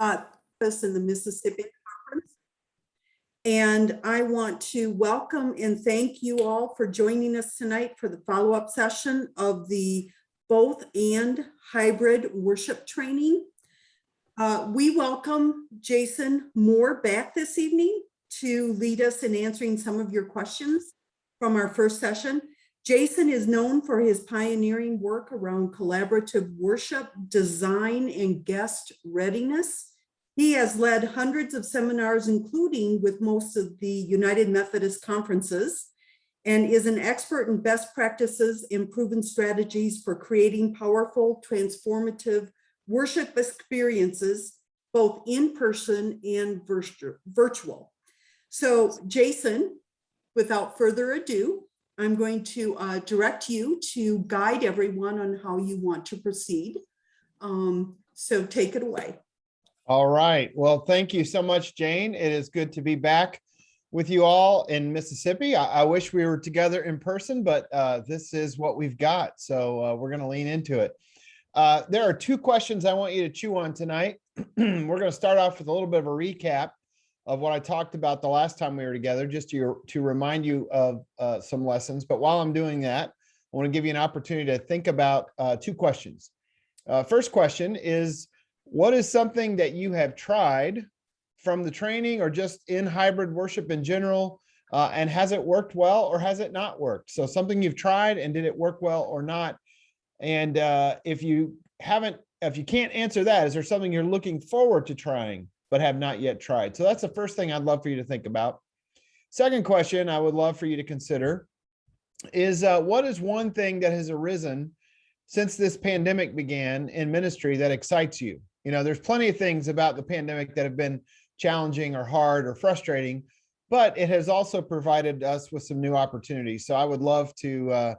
us in the Mississippi Conference. And I want to welcome and thank you all for joining us tonight for the follow-up session of the both and hybrid worship training. We welcome Jason Moore back this evening to lead us in answering some of your questions from our first session. Jason is known for his pioneering work around collaborative worship, design, and guest readiness. He has led hundreds of seminars, including with most of the United Methodist conferences, and is an expert in best practices and proven strategies for creating powerful, transformative worship experiences, both in person and virtual. So Jason, without further ado, I'm going to direct you to guide everyone on how you want to proceed. So take it away. All right. Well, thank you so much, Jane. It is good to be back with you all in Mississippi. I wish we were together in person, but this is what we've got. So we're going to lean into it. There are two questions I want you to chew on tonight. We're going to start off with a little bit of a recap of what I talked about the last time we were together, just to remind you of some lessons. But while I'm doing that, I want to give you an opportunity to think about two questions. First question is, what is something that you have tried from the training or just in hybrid worship in general, and has it worked well or has it not worked? So something you've tried, and did it work well or not? And if you can't answer that, is there something you're looking forward to trying but have not yet tried? So that's the first thing I'd love for you to think about. Second question I would love for you to consider is, what is one thing that has arisen since this pandemic began in ministry that excites you? You know, there's plenty of things about the pandemic that have been challenging or hard or frustrating, but it has also provided us with some new opportunities. So I would love to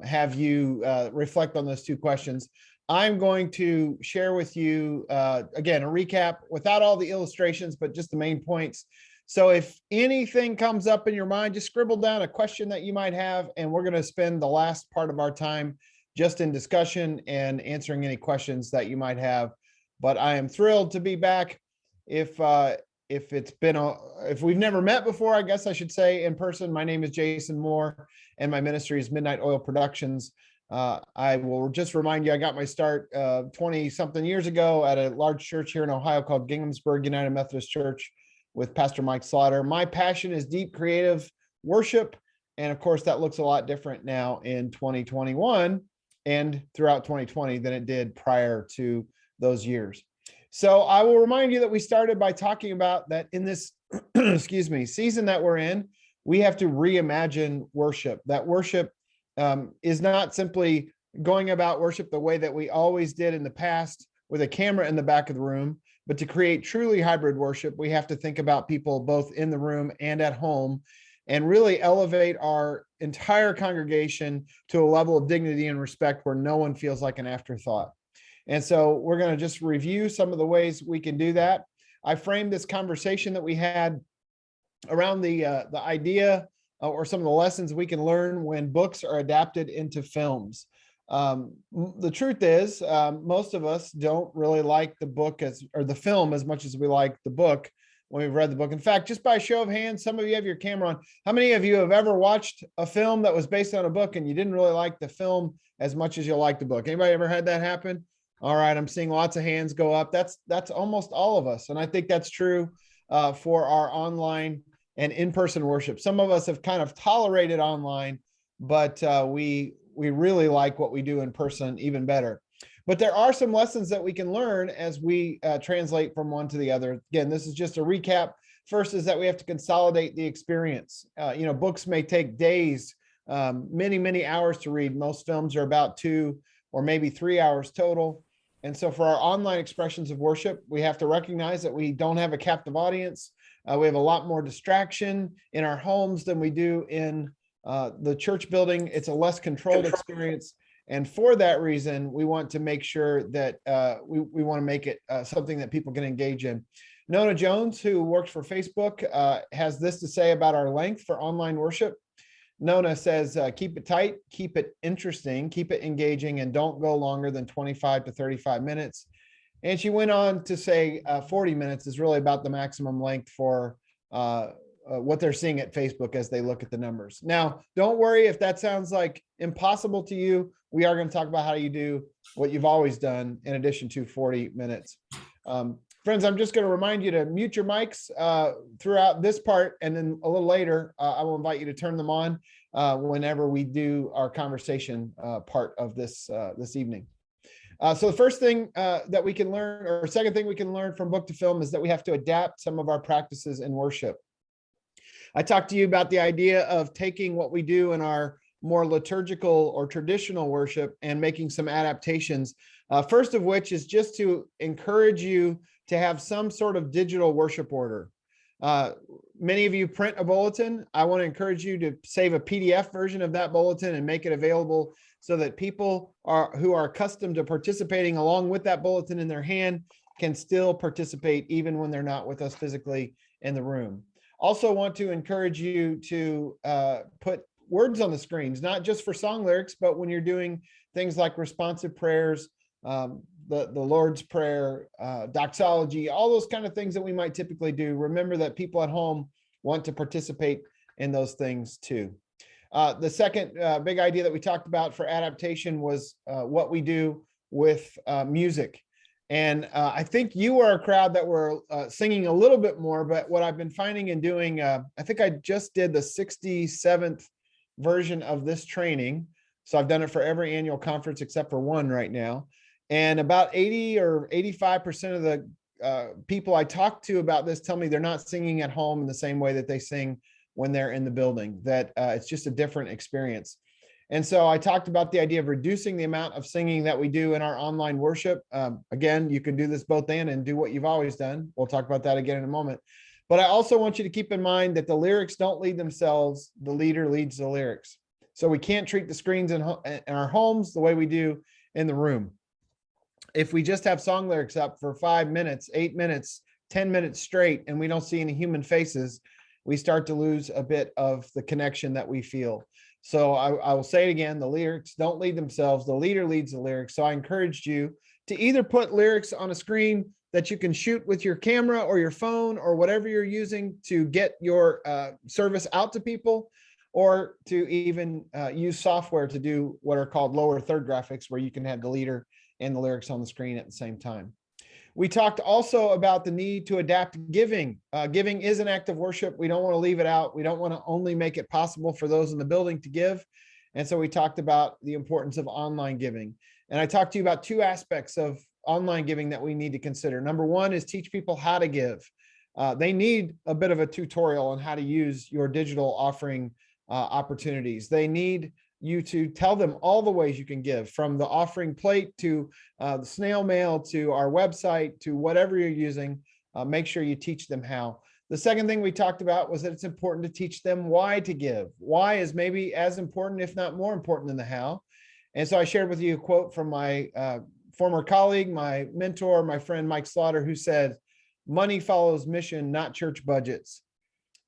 have you reflect on those two questions. I'm going to share with you, again, a recap without all the illustrations, but just the main points. So if anything comes up in your mind, just scribble down a question that you might have, and we're going to spend the last part of our time just in discussion and answering any questions that you might have. But I am thrilled to be back. If we've never met before, I guess I should say in person, my name is Jason Moore, and my ministry is Midnight Oil Productions. I will just remind you, I got my start 20-something years ago at a large church here in Ohio called Ginghamsburg United Methodist Church with Pastor Mike Slaughter. My passion is deep creative worship. And of course, that looks a lot different now in 2021 and throughout 2020 than it did prior to those years. So I will remind you that we started by talking about that in this season that we're in, we have to reimagine worship. That worship is not simply going about worship the way that we always did in the past with a camera in the back of the room, but to create truly hybrid worship, we have to think about people both in the room and at home, and really elevate our entire congregation to a level of dignity and respect where no one feels like an afterthought. And so we're going to just review some of the ways we can do that. I framed this conversation that we had around the idea or some of the lessons we can learn when books are adapted into films. The truth is, most of us don't really like the book or the film as much as we like the book when we've read the book. In fact, just by a show of hands, some of you have your camera on. How many of you have ever watched a film that was based on a book and you didn't really like the film as much as you liked the book? Anybody ever had that happen? All right, I'm seeing lots of hands go up. That's almost all of us. And I think that's true for our online and in-person worship. Some of us have kind of tolerated online, but we really like what we do in person even better. But there are some lessons that we can learn as we translate from one to the other. Again, this is just a recap. First is that we have to consolidate the experience. Books may take days, many, many hours to read. Most films are about 2 or maybe 3 hours total. And so for our online expressions of worship, we have to recognize that we don't have a captive audience. We have a lot more distraction in our homes than we do in the church building. It's a less controlled experience. And for that reason, we want to make sure that we want to make it something that people can engage in. Nona Jones, who works for Facebook, has this to say about our length for online worship. Nona says, keep it tight, keep it interesting, keep it engaging, and don't go longer than 25 to 35 minutes. And she went on to say 40 minutes is really about the maximum length for what they're seeing at Facebook as they look at the numbers. Now, don't worry if that sounds like impossible to you. We are going to talk about how you do what you've always done in addition to 40 minutes. Friends, I'm just going to remind you to mute your mics throughout this part, and then a little later, I will invite you to turn them on whenever we do our conversation part of this evening. So the first thing that we can learn, or second thing we can learn from Book to Film, is that we have to adapt some of our practices in worship. I talked to you about the idea of taking what we do in our more liturgical or traditional worship and making some adaptations. First of which is just to encourage you to have some sort of digital worship order. Many of you print a bulletin. I want to encourage you to save a PDF version of that bulletin and make it available so that people who are accustomed to participating along with that bulletin in their hand can still participate even when they're not with us physically in the room. Also want to encourage you to put words on the screens, not just for song lyrics, but when you're doing things like responsive prayers, the Lord's Prayer, doxology, all those kind of things that we might typically do. Remember that people at home want to participate in those things too. The second big idea that we talked about for adaptation was what we do with music. And I think you are a crowd that were singing a little bit more, but what I've been finding and doing, I think I just did the 67th version of this training. So I've done it for every annual conference except for one right now. And about 80 or 85% of the people I talk to about this tell me they're not singing at home in the same way that they sing when they're in the building, that it's just a different experience. And so I talked about the idea of reducing the amount of singing that we do in our online worship. Again, you can do this both and do what you've always done. We'll talk about that again in a moment. But I also want you to keep in mind that the lyrics don't lead themselves. The leader leads the lyrics. So we can't treat the screens in our homes the way we do in the room. If we just have song lyrics up for 5 minutes, 8 minutes, 10 minutes straight, and we don't see any human faces, we start to lose a bit of the connection that we feel. So I will say it again, the lyrics don't lead themselves, the leader leads the lyrics. So I encouraged you to either put lyrics on a screen that you can shoot with your camera or your phone or whatever you're using to get your service out to people, or to even use software to do what are called lower third graphics, where you can have the leader and the lyrics on the screen at the same time. We talked also about the need to adapt giving. Giving is an act of worship. We don't want to leave it out. We don't want to only make it possible for those in the building to give. And so we talked about the importance of online giving. And I talked to you about two aspects of online giving that we need to consider. Number one is teach people how to give. They need a bit of a tutorial on how to use your digital offering opportunities. They need you to tell them all the ways you can give, from the offering plate to the snail mail to our website to whatever you're using. Make sure you teach them how. The second thing we talked about was that it's important to teach them why to give. Why is maybe as important, if not more important, than the how. And so I shared with you a quote from my former colleague, my mentor, my friend Mike Slaughter, who said, "Money follows mission, not church budgets."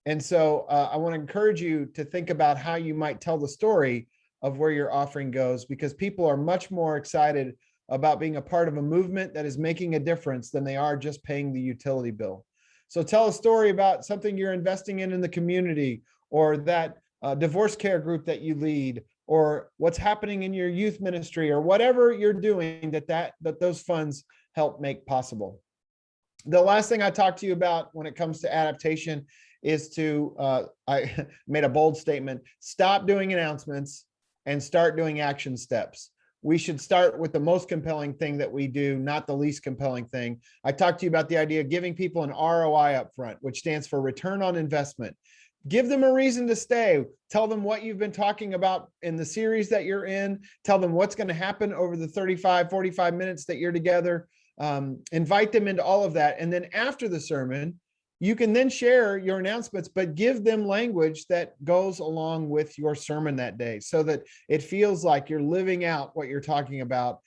And so I want to encourage you to think about how you might tell the story of where your offering goes, because people are much more excited about being a part of a movement that is making a difference than they are just paying the utility bill. So tell a story about something you're investing in the community, or that divorce care group that you lead, or what's happening in your youth ministry, or whatever you're doing that those funds help make possible. The last thing I talked to you about when it comes to adaptation is to, I made a bold statement, stop doing announcements and start doing action steps. We should start with the most compelling thing that we do, not the least compelling thing. I talked to you about the idea of giving people an ROI up front, which stands for return on investment. Give them a reason to stay. Tell them what you've been talking about in the series that you're in. Tell them what's going to happen over the 35, 45 minutes that you're together. Invite them into all of that. And then after the sermon, you can then share your announcements, but give them language that goes along with your sermon that day so that it feels like you're living out what you're talking about.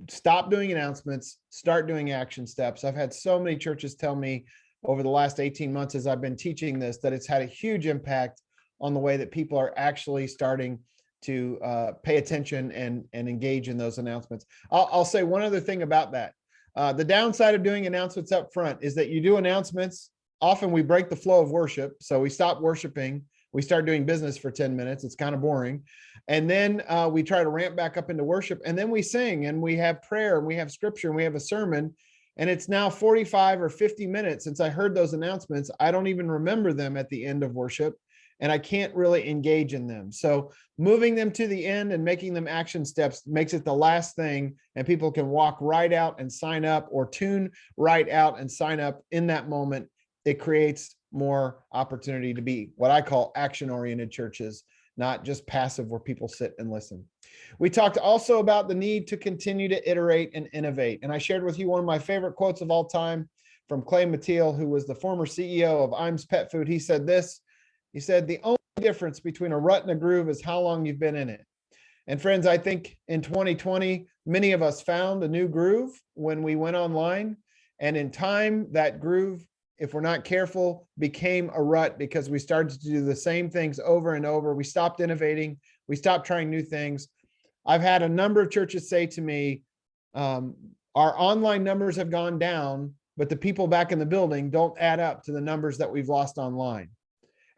Stop doing announcements, start doing action steps. I've had so many churches tell me over the last 18 months as I've been teaching this, that it's had a huge impact on the way that people are actually starting to pay attention and engage in those announcements. I'll say one other thing about that. The downside of doing announcements up front is that you do announcements. Often we break the flow of worship. So we stop worshiping. We start doing business for 10 minutes. It's kind of boring. And then we try to ramp back up into worship. And then we sing and we have prayer and we have scripture and we have a sermon. And it's now 45 or 50 minutes since I heard those announcements. I don't even remember them at the end of worship, and I can't really engage in them. So moving them to the end and making them action steps makes it the last thing, and people can walk right out and sign up, or tune right out and sign up in that moment. It creates more opportunity to be what I call action-oriented churches, not just passive where people sit and listen. We talked also about the need to continue to iterate and innovate. And I shared with you one of my favorite quotes of all time from Clay Mathiel, who was the former CEO of Iams Pet Food. He said this, he said, "The only difference between a rut and a groove is how long you've been in it." And friends, I think in 2020, many of us found a new groove when we went online. And in time, that groove, if we're not careful, became a rut because we started to do the same things over and over. We stopped innovating. We stopped trying new things. I've had a number of churches say to me, our online numbers have gone down, but the people back in the building don't add up to the numbers that we've lost online.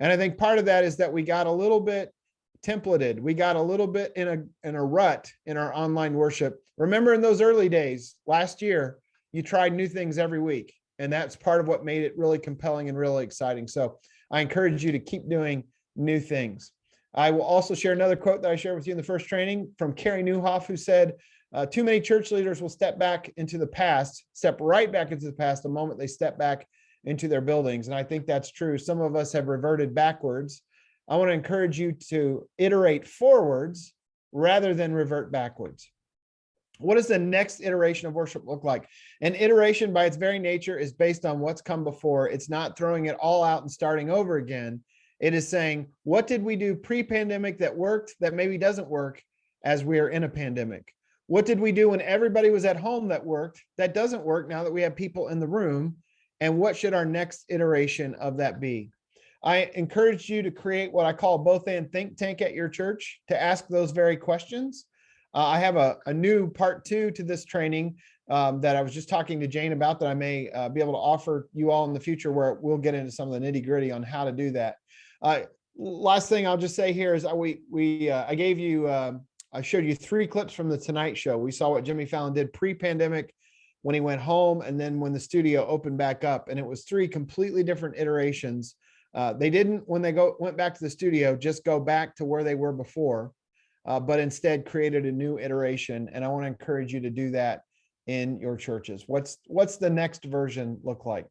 And I think part of that is that we got a little bit templated. We got a little bit in a rut in our online worship. Remember in those early days, last year, you tried new things every week. And that's part of what made it really compelling and really exciting. So I encourage you to keep doing new things. I will also share another quote that I shared with you in the first training from Carrie Newhoff, who said, too many church leaders will step back into the past, step right back into the past the moment they step back into their buildings. And I think that's true. Some of us have reverted backwards. I want to encourage you to iterate forwards rather than revert backwards. What does the next iteration of worship look like? An iteration by its very nature is based on what's come before. It's not throwing it all out and starting over again. It is saying, what did we do pre-pandemic that worked that maybe doesn't work as we are in a pandemic? What did we do when everybody was at home that worked that doesn't work now that we have people in the room? And what should our next iteration of that be? I encourage you to create what I call both and think tank at your church to ask those very questions. I have a new part 2 to this training that I was just talking to Jane about that I may be able to offer you all in the future, where we'll get into some of the nitty gritty on how to do that. Last thing I'll just say here is I showed you 3 clips from the Tonight Show. We saw what Jimmy Fallon did pre-pandemic when he went home, and then when the studio opened back up, and it was 3 completely different iterations. They didn't, when they went back to the studio, just go back to where they were before. But instead created a new iteration. And I want to encourage you to do that in your churches. What's the next version look like?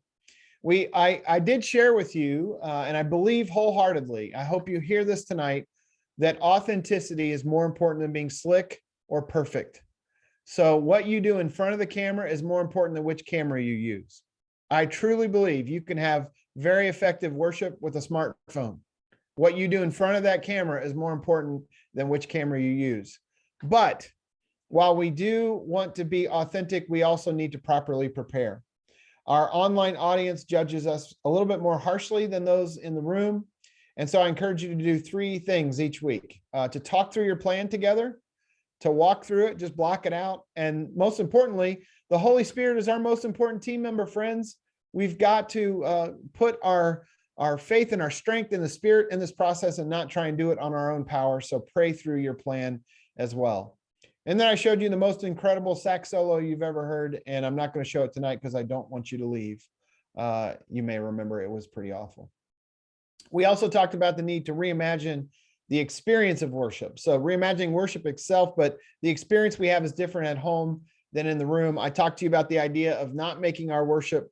I did share with you, and I believe wholeheartedly, I hope you hear this tonight, that authenticity is more important than being slick or perfect. So what you do in front of the camera is more important than which camera you use. I truly believe you can have very effective worship with a smartphone. What you do in front of that camera is more important than which camera you use. But while we do want to be authentic, we also need to properly prepare. Our online audience judges us a little bit more harshly than those in the room. And so I encourage you to do 3 things each week, to talk through your plan together, to walk through it, just block it out. And most importantly, the Holy Spirit is our most important team member, friends. We've got to put our faith and our strength in the Spirit in this process and not try and do it on our own power. So pray through your plan as well. And then I showed you the most incredible sax solo you've ever heard. And I'm not going to show it tonight because I don't want you to leave. You may remember it was pretty awful. We also talked about the need to reimagine the experience of worship. So reimagining worship itself, but the experience we have is different at home than in the room. I talked to you about the idea of not making our worship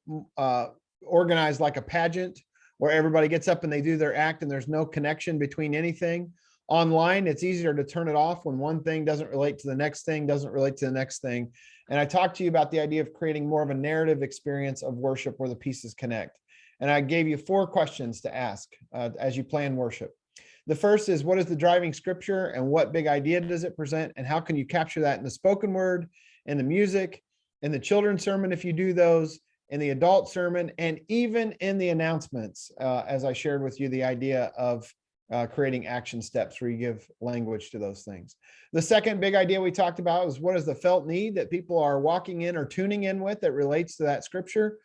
organized like a pageant, where everybody gets up and they do their act and there's no connection between anything. Online, it's easier to turn it off when one thing doesn't relate to the next thing, doesn't relate to the next thing. And I talked to you about the idea of creating more of a narrative experience of worship where the pieces connect. And I gave you 4 questions to ask as you plan worship. The first is, what is the driving scripture and what big idea does it present? And how can you capture that in the spoken word, in the music, in the children's sermon, if you do those, in the adult sermon, and even in the announcements, as I shared with you the idea of creating action steps where you give language to those things. The second big idea we talked about is what is the felt need that people are walking in or tuning in with that relates to that scripture.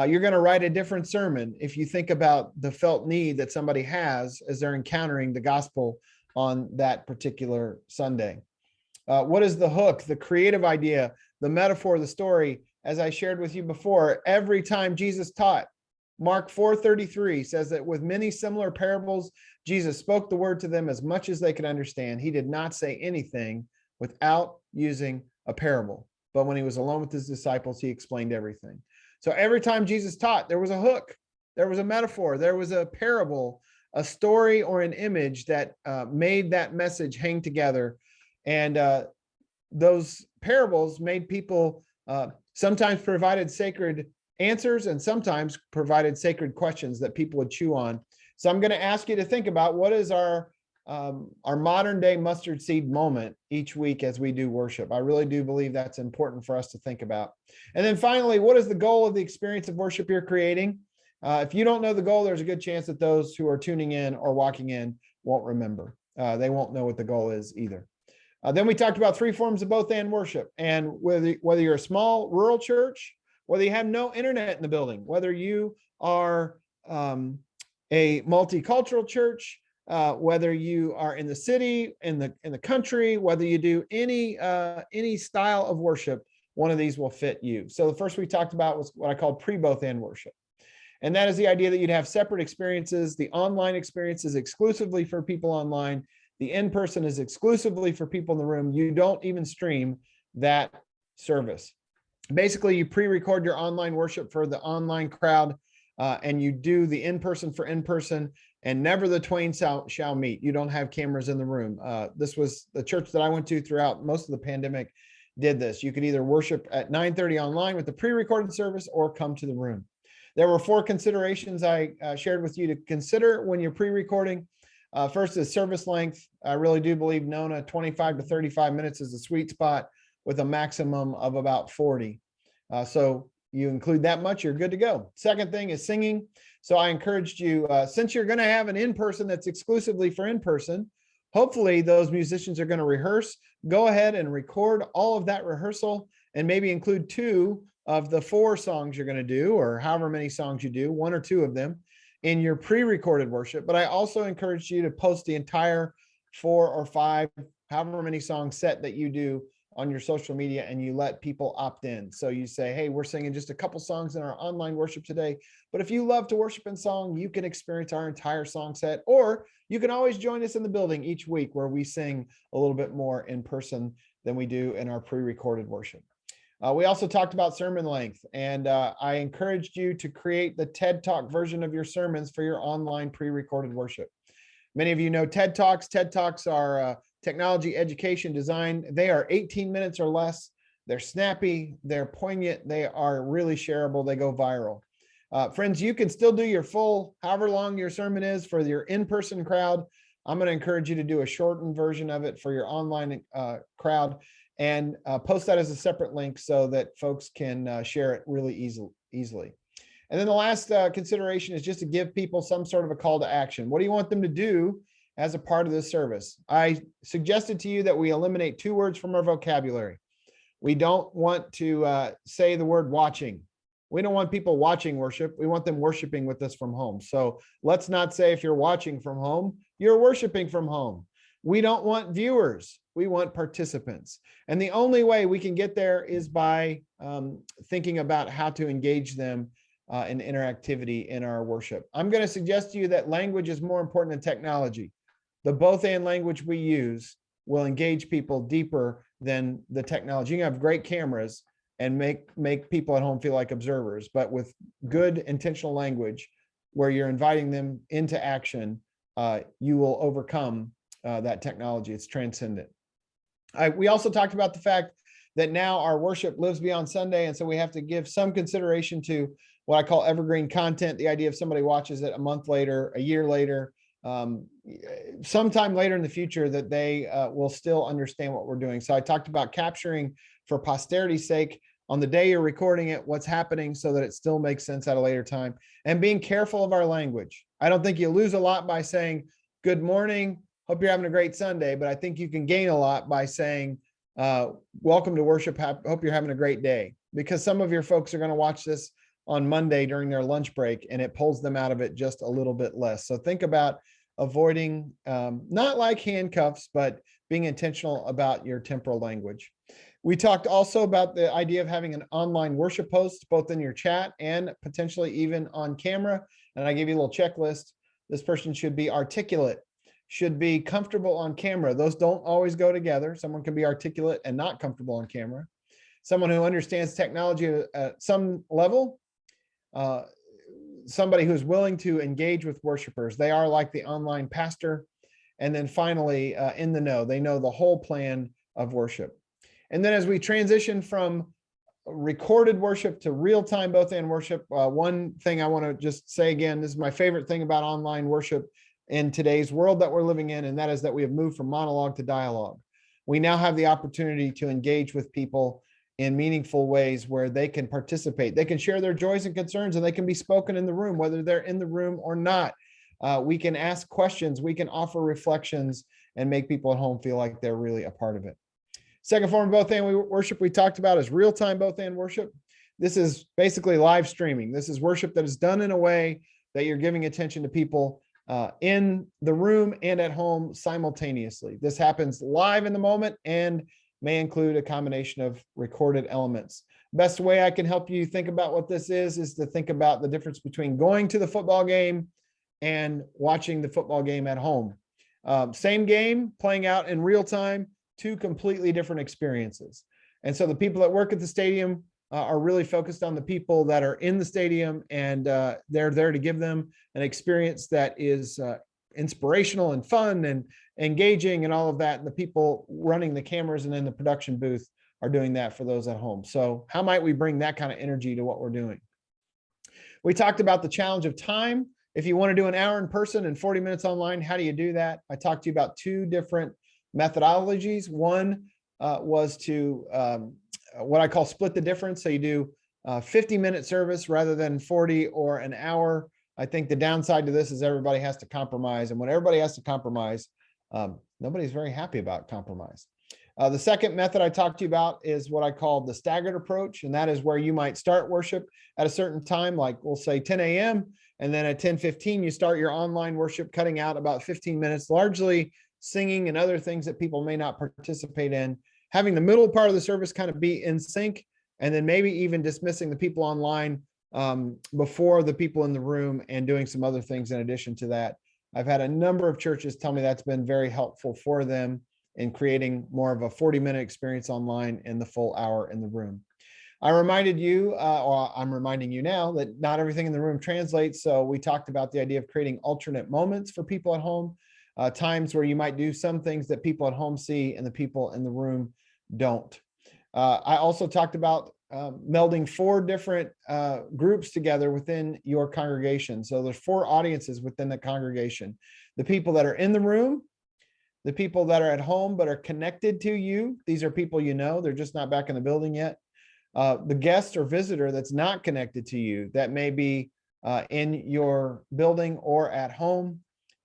You're going to write a different sermon if you think about the felt need that somebody has as they're encountering the gospel on that particular Sunday. What is the hook, the creative idea, the metaphor, the story? As I shared with you before, every time Jesus taught, Mark 4:33 says that with many similar parables, Jesus spoke the word to them as much as they could understand. He did not say anything without using a parable. But when he was alone with his disciples, he explained everything. So every time Jesus taught, there was a hook, there was a metaphor, there was a parable, a story or an image that made that message hang together. And those parables made people sometimes provided sacred answers and sometimes provided sacred questions that people would chew on. So I'm going to ask you to think about what is our modern day mustard seed moment each week as we do worship. I really do believe that's important for us to think about. And then finally, what is the goal of the experience of worship you're creating? If you don't know the goal, there's a good chance that those who are tuning in or walking in won't remember. They won't know what the goal is either. Then we talked about three forms of both and worship. And whether you're a small rural church, whether you have no internet in the building, whether you are a multicultural church, whether you are in the city, in the country, whether you do any style of worship, one of these will fit you. So the first we talked about was what I called pre-both and worship. And that is the idea that you'd have separate experiences. The online experience is exclusively for people online. The in-person is exclusively for people in the room. You don't even stream that service. Basically, you pre-record your online worship for the online crowd, and you do the in-person for in-person, and never the twain shall meet. You don't have cameras in the room. This was the church that I went to throughout most of the pandemic did this. You could either worship at 9:30 online with the pre-recorded service or come to the room. There were 4 considerations I shared with you to consider when you're pre-recording. First is service length. I really do believe, Nona, 25 to 35 minutes is the sweet spot with a maximum of about 40. So you include that much, you're good to go. Second thing is singing. So I encouraged you, since you're going to have an in-person that's exclusively for in-person, hopefully those musicians are going to rehearse. Go ahead and record all of that rehearsal and maybe include 2 of the 4 songs you're going to do, or however many songs you do, 1 or 2 of them in your pre-recorded worship. But I also encourage you to post the entire 4 or 5, however many song set that you do on your social media, and you let people opt in. So you say, hey, we're singing just a couple songs in our online worship today, but if you love to worship in song, you can experience our entire song set, or you can always join us in the building each week where we sing a little bit more in person than we do in our pre-recorded worship. We also talked about sermon length, and I encouraged you to create the TED Talk version of your sermons for your online pre-recorded worship. Many of you know TED Talks. TED Talks are technology, education, design. They are 18 minutes or less. They're snappy, they're poignant, they are really shareable, they go viral. Friends, you can still do your full, however long your sermon is for your in-person crowd. I'm going to encourage you to do a shortened version of it for your online crowd, and post that as a separate link so that folks can share it really easily. And then the last consideration is just to give people some sort of a call to action. What do you want them to do as a part of this service? I suggested to you that we eliminate 2 words from our vocabulary. We don't want to say the word watching. We don't want people watching worship. We want them worshiping with us from home. So let's not say if you're watching from home, you're worshiping from home. We don't want viewers. We want participants. And the only way we can get there is by thinking about how to engage them in interactivity in our worship. I'm going to suggest to you that language is more important than technology. The both and language we use will engage people deeper than the technology. You can have great cameras and make people at home feel like observers, but with good intentional language where you're inviting them into action, you will overcome that technology. It's transcendent. We also talked about the fact that now our worship lives beyond Sunday, and so we have to give some consideration to what I call evergreen content, the idea of somebody watches it a month later, a year later, sometime later in the future, that they will still understand what we're doing. So I talked about capturing for posterity's sake on the day you're recording it, what's happening so that it still makes sense at a later time, and being careful of our language. I don't think you lose a lot by saying, good morning, hope you're having a great Sunday. But I think you can gain a lot by saying, welcome to worship. Hope you're having a great day, because some of your folks are going to watch this on Monday during their lunch break, and it pulls them out of it just a little bit less. So think about avoiding, not like handcuffs, but being intentional about your temporal language. We talked also about the idea of having an online worship host, both in your chat and potentially even on camera. And I gave you a little checklist. This person should be articulate, should be comfortable on camera. Those don't always go together. Someone can be articulate and not comfortable on camera. Someone who understands technology at some level, somebody who's willing to engage with worshipers. They are like the online pastor. And then finally, in the know, they know the whole plan of worship. And then as we transition from recorded worship to real-time both and worship, one thing I want to just say again, this is my favorite thing about online worship in today's world that we're living in, and that is that we have moved from monologue to dialogue. We now have the opportunity to engage with people in meaningful ways where they can participate. They can share their joys and concerns, and they can be spoken in the room, whether they're in the room or not. We can ask questions, we can offer reflections, and make people at home feel like they're really a part of it. Second form of both and worship we talked about is real-time both and worship. This is basically live streaming. This is worship that is done in a way that you're giving attention to people in the room and at home simultaneously. This happens live in the moment and may include a combination of recorded elements. Best way I can help you think about what this is to think about the difference between going to the football game and watching the football game at home. Same game playing out in real time, two completely different experiences. And so the people that work at the stadium are really focused on the people that are in the stadium, and they're there to give them an experience that is inspirational and fun and engaging and all of that. And the people running the cameras and in the production booth are doing that for those at home. So how might we bring that kind of energy to what we're doing? We talked about the challenge of time. If you want to do an hour in person and 40 minutes online, how do you do that? I talked to you about two different methodologies. One was to what I call split the difference. So you do 50-minute service rather than 40 or an hour. I think the downside to this is everybody has to compromise. And when everybody has to compromise, nobody's very happy about compromise. The second method I talked to you about is what I call the staggered approach. And that is where you might start worship at a certain time, like we'll say 10 a.m. And then at 10:15, you start your online worship, cutting out about 15 minutes, largely singing and other things that people may not participate in, having the middle part of the service kind of be in sync, and then maybe even dismissing the people online before the people in the room and doing some other things in addition to that. I've had a number of churches tell me that's been very helpful for them in creating more of a 40-minute experience online and the full hour in the room. I reminded you, or I'm reminding you now, that not everything in the room translates. So we talked about the idea of creating alternate moments for people at home. Times where you might do some things that people at home see and the people in the room don't. I also talked about melding 4 different groups together within your congregation. So there's 4 audiences within the congregation. The people that are in the room, the people that are at home but are connected to you. These are people you know, they're just not back in the building yet. The guest or visitor that's not connected to you, that may be in your building or at home.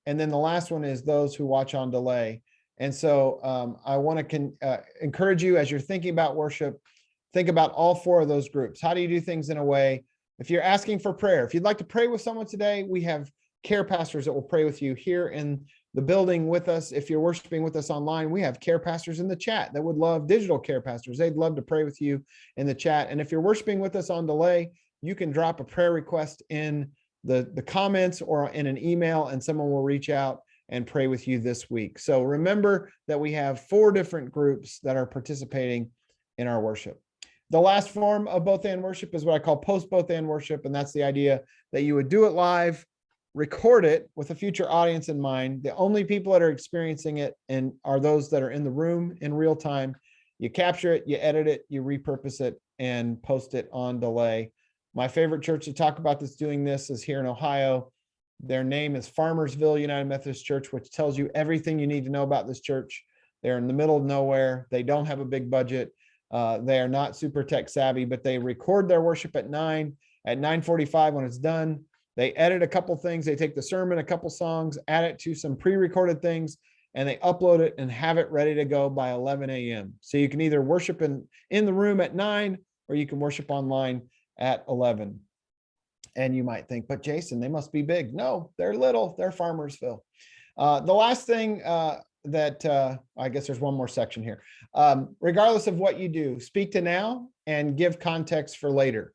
And then the last one is those who watch on delay. And so I want to encourage you, as you're thinking about worship, think about all 4 of those groups. How do you do things in a way? If you're asking for prayer, if you'd like to pray with someone today, we have care pastors that will pray with you here in the building with us. If you're worshiping with us online, we have care pastors in the chat that would love, digital care pastors. They'd love to pray with you in the chat. And if you're worshiping with us on delay, you can drop a prayer request in the comments or in an email, and someone will reach out and pray with you this week. So remember that we have 4 different groups that are participating in our worship. The last form of both and worship is what I call post both and worship. And that's the idea that you would do it live, record it with a future audience in mind. The only people that are experiencing it and are those that are in the room in real time. You capture it, you edit it, you repurpose it, and post it on delay. My favorite church to talk about that's doing this is here in Ohio. Their name is Farmersville United Methodist Church, which tells you everything you need to know about this church. They're in the middle of nowhere. They don't have a big budget. They are not super tech savvy, but they record their worship at 9. At 9:45, when it's done, They edit a couple things. They take the sermon, a couple songs, add it to some pre-recorded things, and they upload it and have it ready to go by 11 a.m. So you can either worship in the room at 9, or you can worship online at 11. And you might think, but Jason, they must be big. No, they're little. They're Farmersville. The last thing I guess there's one more section here. Regardless of what you do, speak to now and give context for later.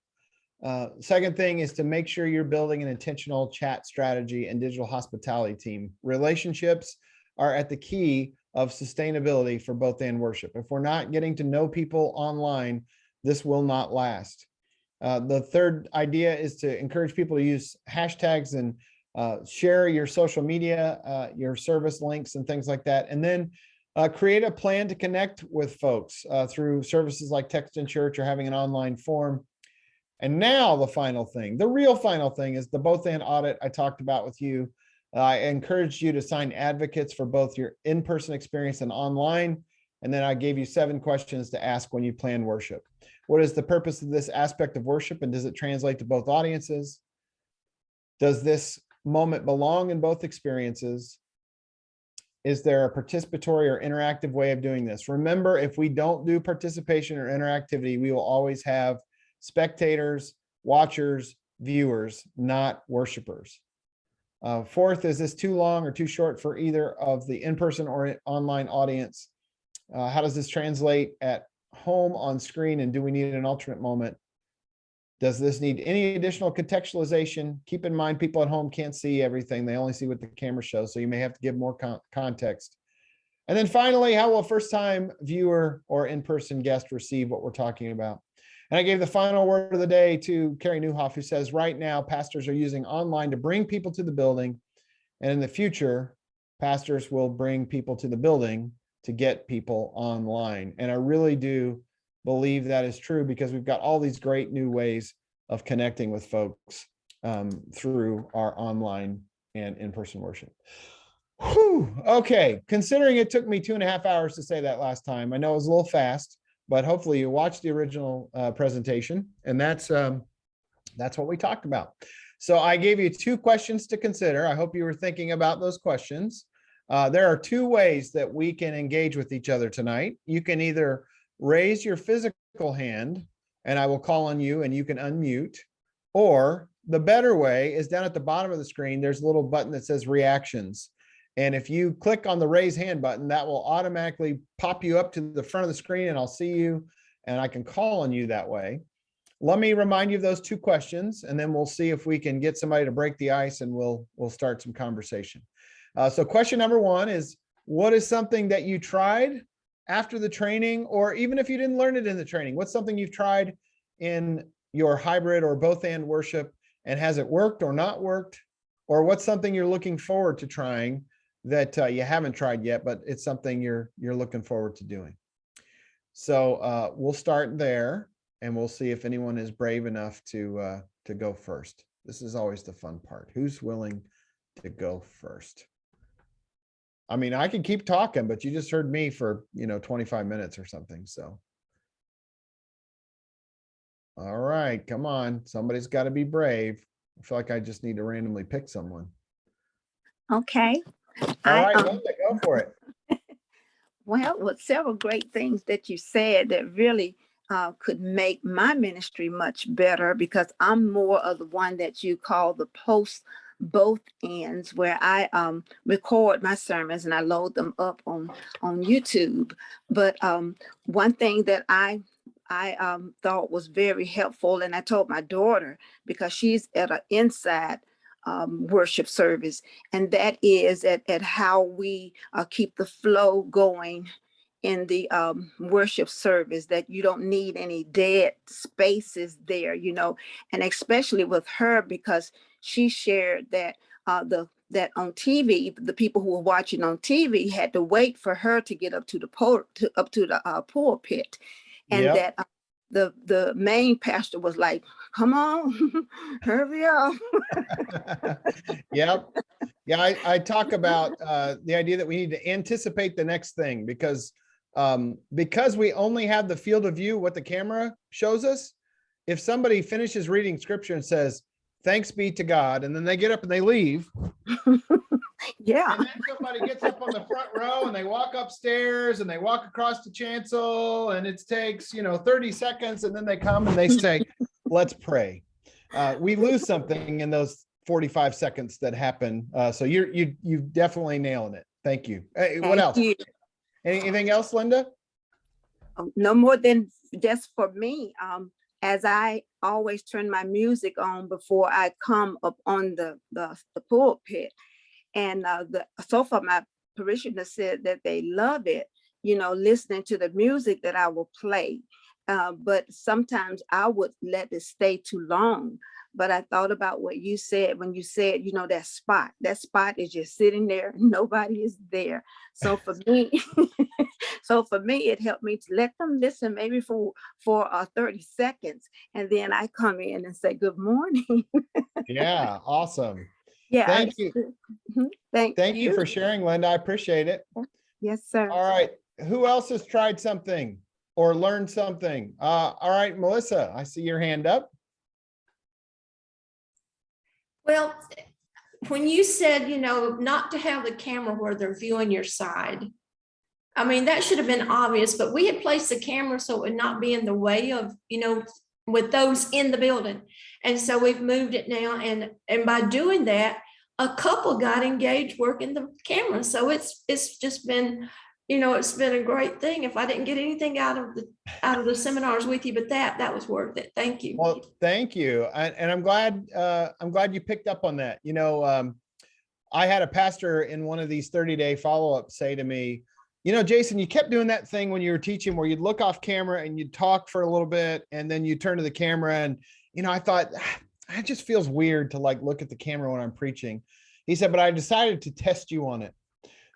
Second thing is to make sure you're building an intentional chat strategy and digital hospitality team. Relationships are at the key of sustainability for both and worship. If we're not getting to know people online, this will not last. The third idea is to encourage people to use hashtags and share your social media, your service links and things like that. And then create a plan to connect with folks through services like Text in Church or having an online forum. And now the final thing, the real final thing, is the both and audit I talked about with you. I encouraged you to sign advocates for both your in-person experience and online. And then I gave you 7 questions to ask when you plan worship. What is the purpose of this aspect of worship, and does it translate to both audiences? Does this moment belong in both experiences? Is there a participatory or interactive way of doing this? Remember, if we don't do participation or interactivity, we will always have spectators, watchers, viewers, not worshipers. Fourth, is this too long or too short for either of the in-person or online audience? How does this translate at home on screen, and do we need an alternate moment? Does this need any additional contextualization? Keep in mind, people at home can't see everything. They only see what the camera shows, so you may have to give more context. And then finally, how will a first-time viewer or in-person guest receive what we're talking about? And I gave the final word of the day to Carrie Newhoff, who says, right now, pastors are using online to bring people to the building. And in the future, pastors will bring people to the building to get people online. And I really do believe that is true, because we've got all these great new ways of connecting with folks through our online and in-person worship. Whew. Okay, considering it took me 2.5 hours to say that last time, I know it was a little fast, but hopefully you watched the original presentation, and that's what we talked about. So I gave you 2 questions to consider. I hope you were thinking about those questions. There are 2 ways that we can engage with each other tonight. You can either raise your physical hand and I will call on you and you can unmute, or the better way is down at the bottom of the screen, there's a little button that says reactions. And if you click on the raise hand button, that will automatically pop you up to the front of the screen, and I'll see you and I can call on you that way. Let me remind you of those 2 questions, and then we'll see if we can get somebody to break the ice, and we'll start some conversation. So question number 1 is, what is something that you tried after the training, or even if you didn't learn it in the training, what's something you've tried in your hybrid or both and worship, and has it worked or not worked? Or what's something you're looking forward to trying that you haven't tried yet, but it's something you're looking forward to doing? So we'll start there, and we'll see if anyone is brave enough to go first. This is always the fun part. Who's willing to go first? I mean, I can keep talking, but you just heard me for 25 minutes or something. So, all right, come on. Somebody's got to be brave. I feel like I just need to randomly pick someone. Okay. All right, go for it. Well, with several great things that you said that really could make my ministry much better, because I'm more of the one that you call the post both ends, where I record my sermons and I load them up on YouTube. But one thing that I thought was very helpful, and I told my daughter, because she's at an inside worship service, and that is at how we keep the flow going in the worship service, that you don't need any dead spaces there, and especially with her, because she shared that that on TV, the people who were watching on TV had to wait for her to get up to the pulpit, and Yep. that the main pastor was like, "Come on, hurry up." Yep. Yeah, I talk about the idea that we need to anticipate the next thing, because we only have the field of view, what the camera shows us. If somebody finishes reading scripture and says, thanks be to God. And then they get up and they leave. Yeah. And then somebody gets up on the front row and they walk upstairs and they walk across the chancel and it takes, 30 seconds. And then they come and they say, let's pray. We lose something in those 45 seconds that happen. So you definitely nailing it. Thank you. Hey, what else? Thank you. Anything else, Linda? No more than just for me. As I always turn my music on before I come up on the pulpit, and so far my parishioners said that they love it, listening to the music that I will play. But sometimes I would let it stay too long. But I thought about what you said when you said, that spot is just sitting there. Nobody is there. So for me, it helped me to let them listen maybe for 30 seconds. And then I come in and say, good morning. Yeah, awesome. Yeah. Thank you. Thank you for sharing, Linda. I appreciate it. Yes, sir. All right. Who else has tried something or learned something? All right, Melissa, I see your hand up. Well, when you said, not to have the camera where they're viewing your side, I mean, that should have been obvious, but we had placed the camera so it would not be in the way of, with those in the building. And so we've moved it now. And by doing that, a couple got engaged working the camera. So it's just been, it's been a great thing. If I didn't get anything out of the seminars with you, but that was worth it. Thank you. Well, thank you. And I'm glad you picked up on that. I had a pastor in one of these 30-day follow-ups say to me, Jason, you kept doing that thing when you were teaching where you'd look off camera and you'd talk for a little bit and then you turn to the camera. And, I thought it just feels weird to look at the camera when I'm preaching. He said, but I decided to test you on it.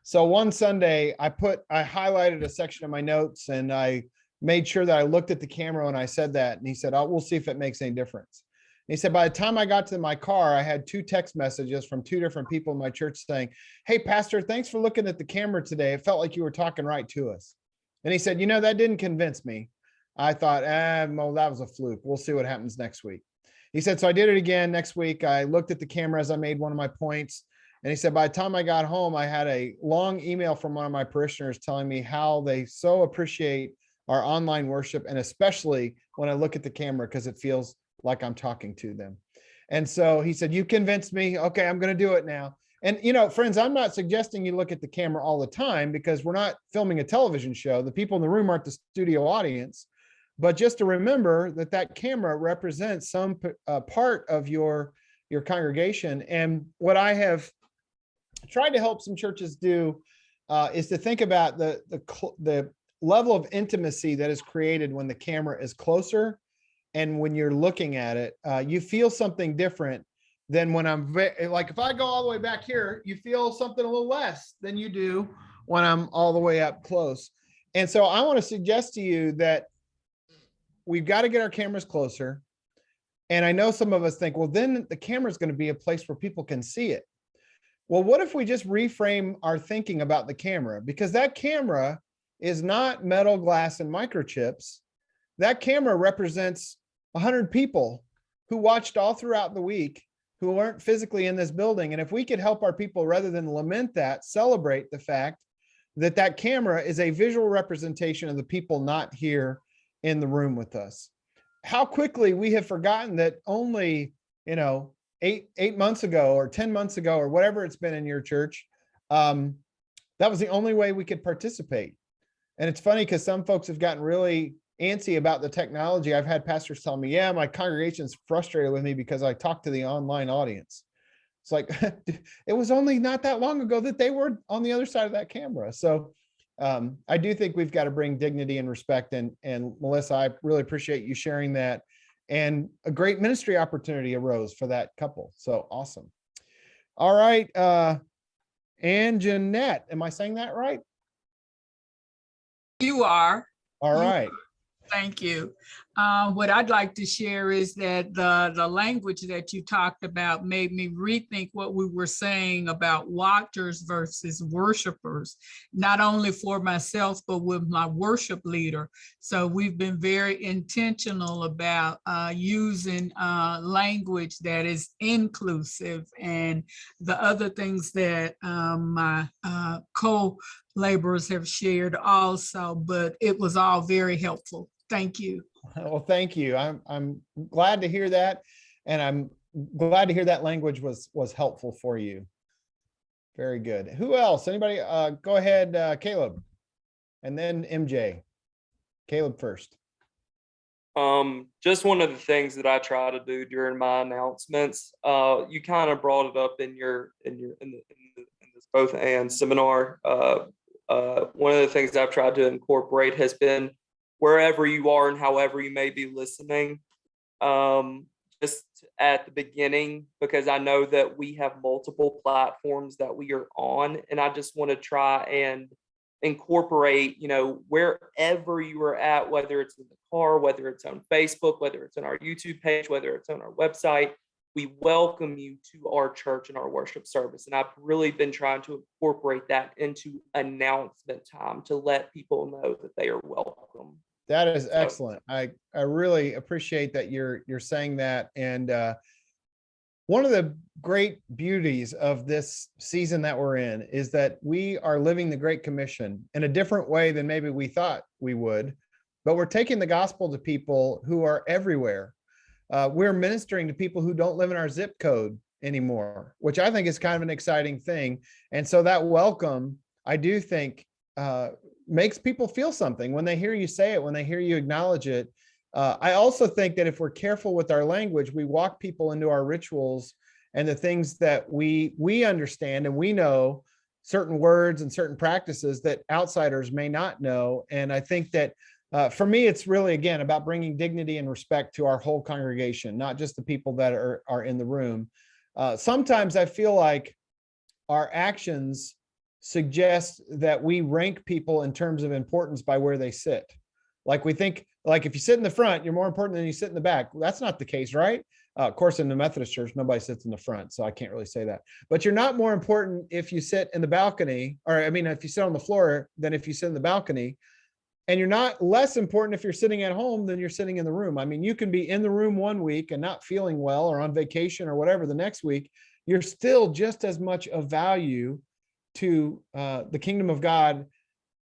So one Sunday I highlighted a section of my notes and I made sure that I looked at the camera when I said that. And he said, we'll see if it makes any difference. And he said, by the time I got to my car, I had 2 text messages from 2 different people in my church saying, hey, pastor, thanks for looking at the camera today. It felt like you were talking right to us. And he said, that didn't convince me. I thought, well, that was a fluke. We'll see what happens next week. He said, so I did it again next week. I looked at the camera as I made one of my points. And he said, by the time I got home, I had a long email from one of my parishioners telling me how they so appreciate our online worship. And especially when I look at the camera, because it feels like I'm talking to them. And so he said, you convinced me. Okay, I'm going to do it now. And, friends, I'm not suggesting you look at the camera all the time because we're not filming a television show. The people in the room aren't the studio audience. But just to remember that camera represents some part of your congregation. And what I have tried to help some churches do is to think about the level of intimacy that is created when the camera is closer. And when you're looking at it, you feel something different than when I'm if I go all the way back here, you feel something a little less than you do when I'm all the way up close. And so I want to suggest to you that we've got to get our cameras closer. And I know some of us think, well, then the camera is going to be a place where people can see it. Well, what if we just reframe our thinking about the camera? Because that camera is not metal, glass, and microchips. That camera represents 100 people who watched all throughout the week who weren't physically in this building. And if we could help our people, rather than lament that, celebrate the fact that camera is a visual representation of the people not here in the room with us. How quickly we have forgotten that only, 8 months ago or 10 months ago or whatever it's been in your church, that was the only way we could participate. And it's funny because some folks have gotten really antsy about the technology. I've had pastors tell me, yeah, my congregation's frustrated with me because I talk to the online audience. It's like, it was only not that long ago that they were on the other side of that camera. So I do think we've got to bring dignity and respect. And Melissa, I really appreciate you sharing that. And a great ministry opportunity arose for that couple. So awesome. All right. And Jeanette, am I saying that right? You are. All right. Thank you. What I'd like to share is that the language that you talked about made me rethink what we were saying about watchers versus worshipers, not only for myself, but with my worship leader. So we've been very intentional about using language that is inclusive, and the other things that my co-laborers have shared also, but it was all very helpful. Thank you. Well, thank you. I'm glad to hear that. And I'm glad to hear that language was helpful for you. Very good. Who else? Anybody? Go ahead, Caleb, and then MJ. Caleb first. Just one of the things that I try to do during my announcements, you kind of brought it up in this both and seminar. One of the things I've tried to incorporate has been wherever you are and however you may be listening, just at the beginning, because I know that we have multiple platforms that we are on, and I just want to try and incorporate, wherever you are at, whether it's in the car, whether it's on Facebook, whether it's on our YouTube page, whether it's on our website, we welcome you to our church and our worship service. And I've really been trying to incorporate that into announcement time to let people know that they are welcome. That is excellent. I really appreciate that you're saying that. And one of the great beauties of this season that we're in is that we are living the Great Commission in a different way than maybe we thought we would, but we're taking the gospel to people who are everywhere. We're ministering to people who don't live in our zip code anymore, which I think is kind of an exciting thing. And so that welcome, I do think, makes people feel something when they hear you say it, when they hear you acknowledge it. I also think that if we're careful with our language, we walk people into our rituals and the things that we understand, and we know certain words and certain practices that outsiders may not know. And I think that for me, it's really, again, about bringing dignity and respect to our whole congregation, not just the people that are in the room. Sometimes I feel like our actions suggest that we rank people in terms of importance by where they sit. Like we think, like if you sit in the front, you're more important than you sit in the back. Well, that's not the case, right? Of course, in the Methodist church, nobody sits in the front, so I can't really say that. But you're not more important if you sit in the balcony, or I mean, if you sit on the floor than if you sit in the balcony. And you're not less important if you're sitting at home than you're sitting in the room. I mean, you can be in the room one week and not feeling well, or on vacation or whatever the next week. You're still just as much of value to the kingdom of God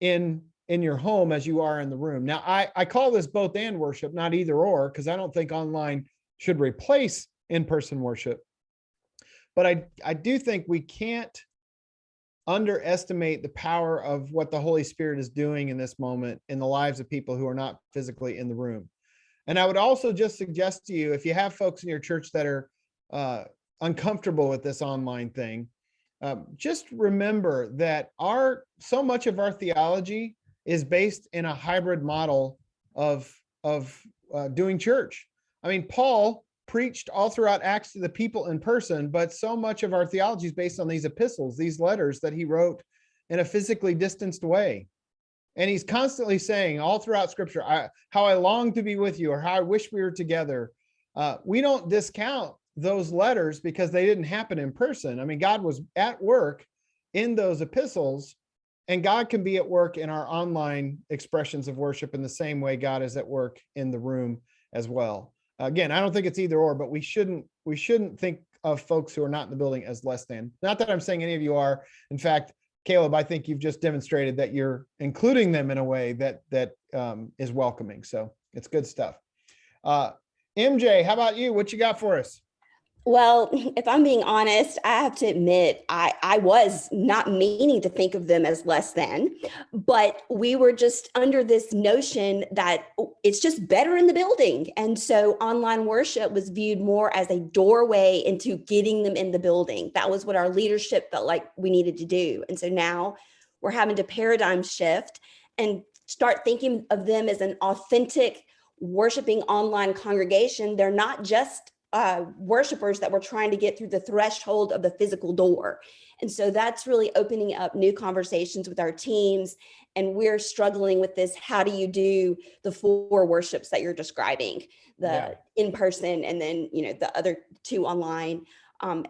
in your home as you are in the room. Now, I call this both and worship, not either or, because I don't think online should replace in-person worship. But I do think we can't underestimate the power of what the Holy Spirit is doing in this moment in the lives of people who are not physically in the room. And I would also just suggest to you, if you have folks in your church that are uncomfortable with this online thing, just remember that so much of our theology is based in a hybrid model of doing church. I mean, Paul preached all throughout Acts to the people in person, but so much of our theology is based on these epistles, these letters that he wrote in a physically distanced way. And he's constantly saying all throughout Scripture, how I long to be with you, or how I wish we were together. We don't discount those letters because they didn't happen in person. I mean, God was at work in those epistles, and God can be at work in our online expressions of worship in the same way God is at work in the room as well. Again, I don't think it's either or, but we shouldn't think of folks who are not in the building as less than. Not that I'm saying any of you are. In fact, Caleb, I think you've just demonstrated that you're including them in a way that is welcoming. So it's good stuff. MJ, how about you? What you got for us? Well, if I'm being honest, I have to admit, I was not meaning to think of them as less than, but we were just under this notion that it's just better in the building. And so online worship was viewed more as a doorway into getting them in the building. That was what our leadership felt like we needed to do. And so now we're having to paradigm shift and start thinking of them as an authentic worshiping online congregation. They're not just worshipers that we're trying to get through the threshold of the physical door. And so that's really opening up new conversations with our teams. And we're struggling with this. How do you do the 4 worships that you're describing, the in person and then, the other 2 online?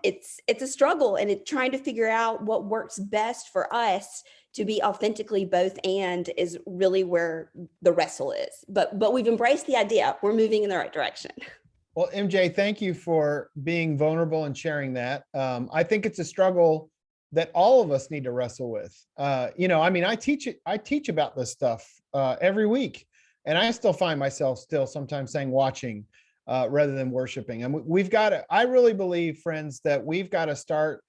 It's a struggle, and trying to figure out what works best for us to be authentically both and is really where the wrestle is. But we've embraced the idea. We're moving in the right direction. Well, MJ, thank you for being vulnerable and sharing that. I think it's a struggle that all of us need to wrestle with. I teach about this stuff every week, and I still find myself sometimes saying watching rather than worshiping. And I really believe, friends, that we've got to start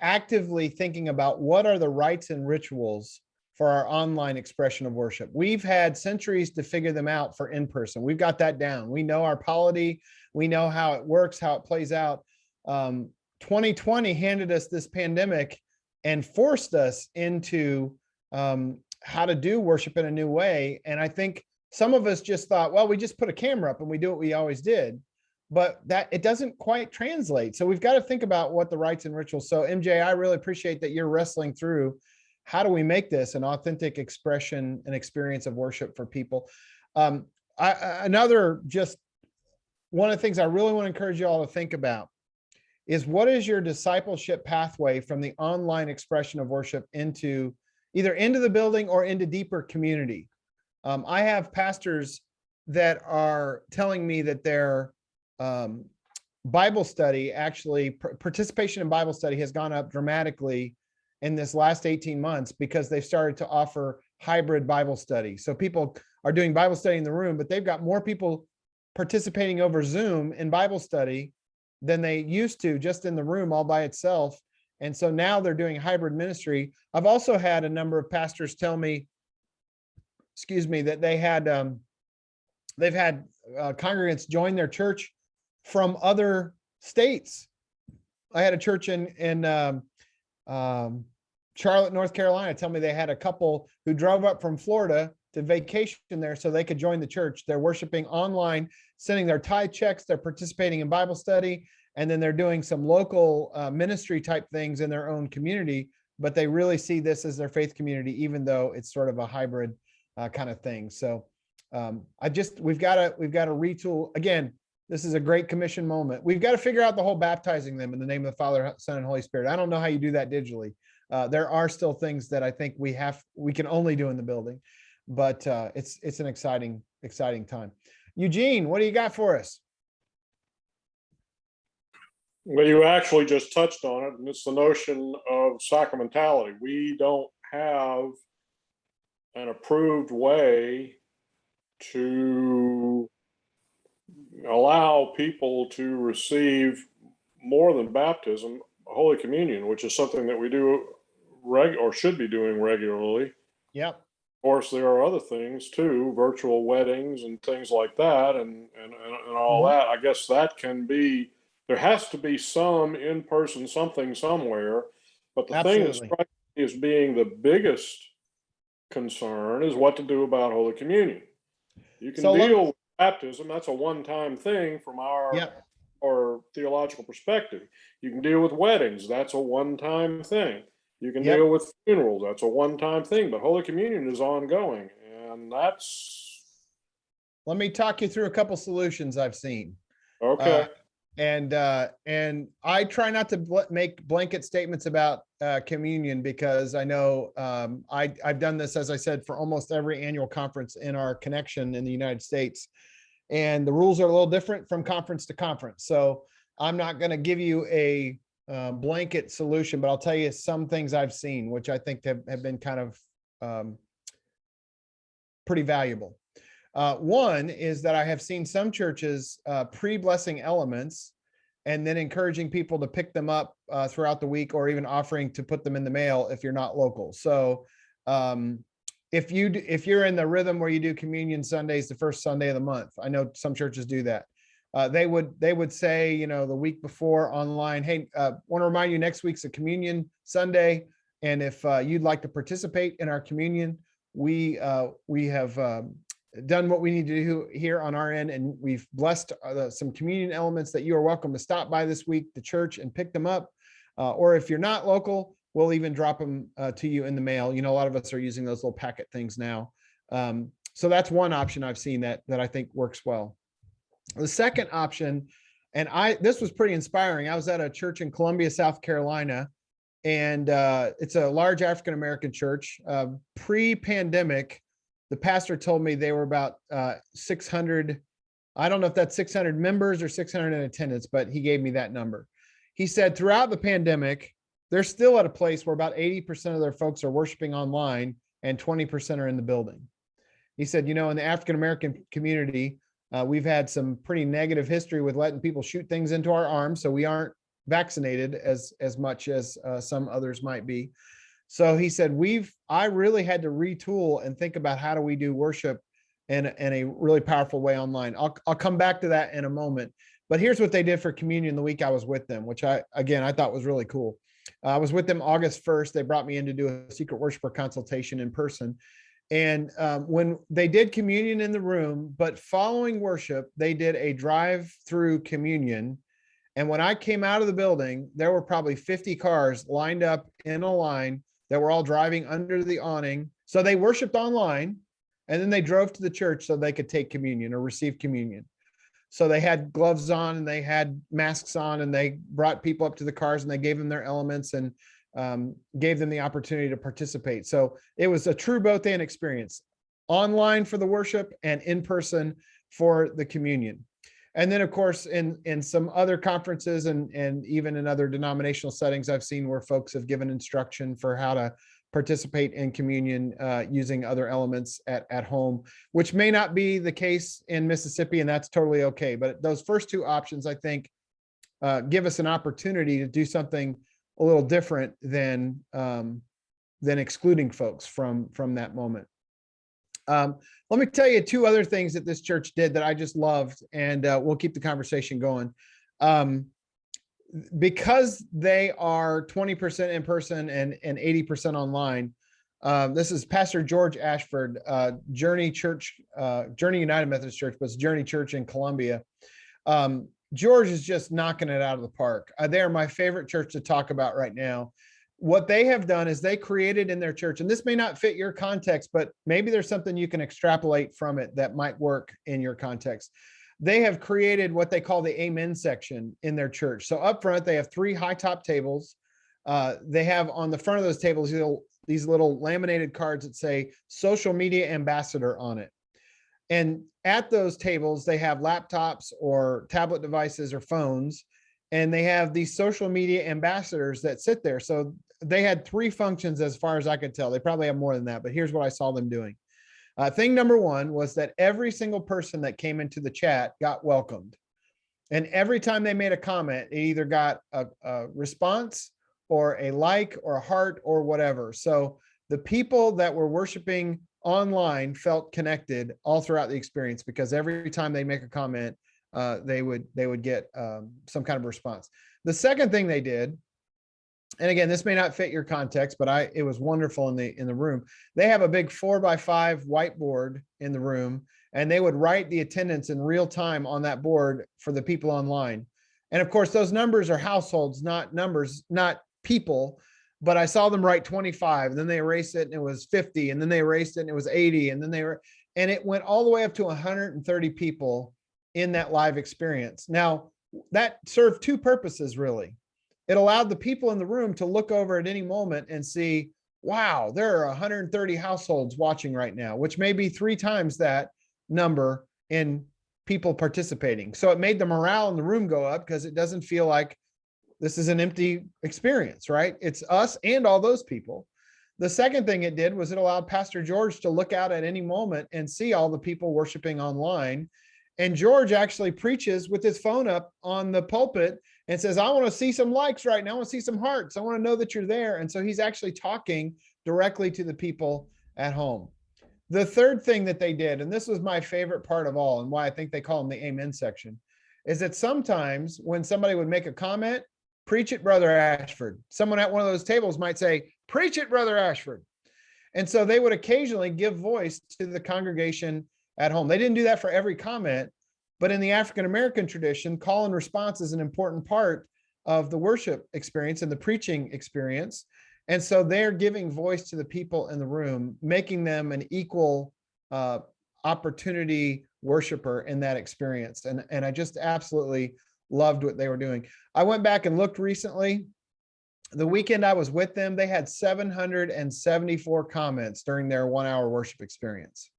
actively thinking about what are the rites and rituals for our online expression of worship. We've had centuries to figure them out for in-person. We've got that down. We know our polity. We know how it works, how it plays out. 2020 handed us this pandemic and forced us into how to do worship in a new way. And I think some of us just thought, well, we just put a camera up and we do what we always did, but that it doesn't quite translate. So we've got to think about what the rites and rituals. So MJ, I really appreciate that you're wrestling through how do we make this an authentic expression and experience of worship for people. One of the things I really want to encourage you all to think about is, what is your discipleship pathway from the online expression of worship into the building or into deeper community? I have pastors that are telling me that their Bible study, actually participation in Bible study, has gone up dramatically in this last 18 months because they've started to offer hybrid Bible study. So people are doing Bible study in the room, but they've got more people participating over Zoom in Bible study than they used to just in the room all by itself. And so now they're doing hybrid ministry. I've also had a number of pastors tell me, that they've had congregants join their church from other states. I had a church in Charlotte, North Carolina, tell me they had a couple who drove up from Florida to vacation there so they could join the church. They're worshiping online, sending their tithe checks, they're participating in Bible study, and then they're doing some local ministry type things in their own community, but they really see this as their faith community, even though it's sort of a hybrid kind of thing. So we've got to retool. Again, this is a great commission moment. We've got to figure out the whole baptizing them in the name of the Father, Son, and Holy Spirit. I don't know how you do that digitally. There are still things that I think we can only do in the building, but it's an exciting time. Eugene, what do you got for us? Well, you actually just touched on it, and it's the notion of sacramentality. We don't have an approved way to allow people to receive more than baptism, Holy Communion, which is something that we do or should be doing regularly. Yep. Of course, there are other things too, virtual weddings and things like that, and all that. I guess that can be. There has to be some in-person something somewhere, but the thing that strikes me as being the biggest concern is what to do about Holy Communion. You can deal with baptism. That's a one-time thing from our theological perspective. You can deal with weddings. That's a one-time thing. You can deal with funerals. That's a one-time thing. But Holy Communion is ongoing, and that's. Let me talk you through a couple solutions I've seen. Okay. And I try not to make blanket statements about communion, because I know I've done this, as I said, for almost every annual conference in our connection in the United States. And the rules are a little different from conference to conference. So I'm not going to give you a blanket solution, but I'll tell you some things I've seen, which I think have been kind of pretty valuable. One is that I have seen some churches pre-blessing elements and then encouraging people to pick them up throughout the week, or even offering to put them in the mail if you're not local. So if you're in the rhythm where you do communion Sundays the first Sunday of the month, I know some churches do that. They would say, the week before online, hey, want to remind you next week's a communion Sunday, and if you'd like to participate in our communion, we have done what we need to do here on our end, and we've blessed some communion elements that you are welcome to stop by this week to church and pick them up. Or if you're not local, we'll even drop them to you in the mail. You know, a lot of us are using those little packet things now. So that's one option I've seen that I think works well. The second option, and this was pretty inspiring. I was at a church in Columbia, South Carolina, and it's a large African-American church. Pre-pandemic, the pastor told me they were about 600. I don't know if that's 600 members or 600 in attendance, but he gave me that number. He said throughout the pandemic, they're still at a place where about 80% of their folks are worshiping online and 20% are in the building. He said, you know, in the African-American community, we've had some pretty negative history with letting people shoot things into our arms. So we aren't vaccinated as much as some others might be. So he said, I really had to retool and think about how do we do worship in a really powerful way online. I'll come back to that in a moment. But here's what they did for communion the week I was with them, which I thought was really cool. I was with them August 1st. They brought me in to do a secret worshiper consultation in person. And when they did communion in the room, but following worship, they did a drive-through communion. And when I came out of the building, there were probably 50 cars lined up in a line that were all driving under the awning. So they worshiped online, and then they drove to the church so they could take communion or receive communion. So they had gloves on and they had masks on, and they brought people up to the cars and they gave them their elements and gave them the opportunity to participate. So it was a true both-and experience, online for the worship and in person for the communion. And then, of course, in some other conferences and even in other denominational settings, I've seen where folks have given instruction for how to participate in communion using other elements at home, which may not be the case in Mississippi, and that's totally okay. But those first two options, I think, give us an opportunity to do something a little different than excluding folks from that moment. Let me tell you two other things that this church did that I just loved, and we'll keep the conversation going. Because they are 20% in person and 80% online. This is Pastor George Ashford, Journey United Methodist Church, but it's Journey Church in Columbia. George is just knocking it out of the park. They are my favorite church to talk about right now. What they have done is they created in their church, and this may not fit your context, but maybe there's something you can extrapolate from it that might work in your context. They have created what they call the Amen section in their church. So up front, they have 3 high top tables. They have on the front of those tables, these little laminated cards that say social media ambassador on it. And at those tables, they have laptops or tablet devices or phones, and they have these social media ambassadors that sit there. So they had 3 functions as far as I could tell. They probably have more than that, but here's what I saw them doing. Thing number 1 was that every single person that came into the chat got welcomed. And every time they made a comment, it either got a response or a like or a heart or whatever. So the people that were worshiping online felt connected all throughout the experience, because every time they make a comment, they would get some kind of response. The second thing they did, and again, this may not fit your context, but it was wonderful in the room. They have a big 4x5 whiteboard in the room, and they would write the attendance in real time on that board for the people online. And of course, those numbers are households, not numbers, not people. But I saw them write 25, and then they erased it and it was 50, and then they erased it and it was 80, and then it went all the way up to 130 people in that live experience. Now, that served 2 purposes, really. It allowed the people in the room to look over at any moment and see, wow, there are 130 households watching right now, which may be 3 times that number in people participating. So it made the morale in the room go up, because it doesn't feel like this is an empty experience, right? It's us and all those people. The second thing it did was it allowed Pastor George to look out at any moment and see all the people worshiping online. And George actually preaches with his phone up on the pulpit and says, I want to see some likes right now. I want to see some hearts. I want to know that you're there. And so he's actually talking directly to the people at home. The third thing that they did, and this was my favorite part of all, and why I think they call them the Amen section, is that sometimes when somebody would make a comment, preach it, Brother Ashford. Someone at one of those tables might say, preach it, Brother Ashford. And so they would occasionally give voice to the congregation at home. They didn't do that for every comment, but in the African-American tradition, call and response is an important part of the worship experience and the preaching experience. And so they're giving voice to the people in the room, making them an equal opportunity worshiper in that experience. And I just absolutely loved what they were doing. I went back and looked recently. The weekend I was with them, they had 774 comments during their 1 hour worship experience,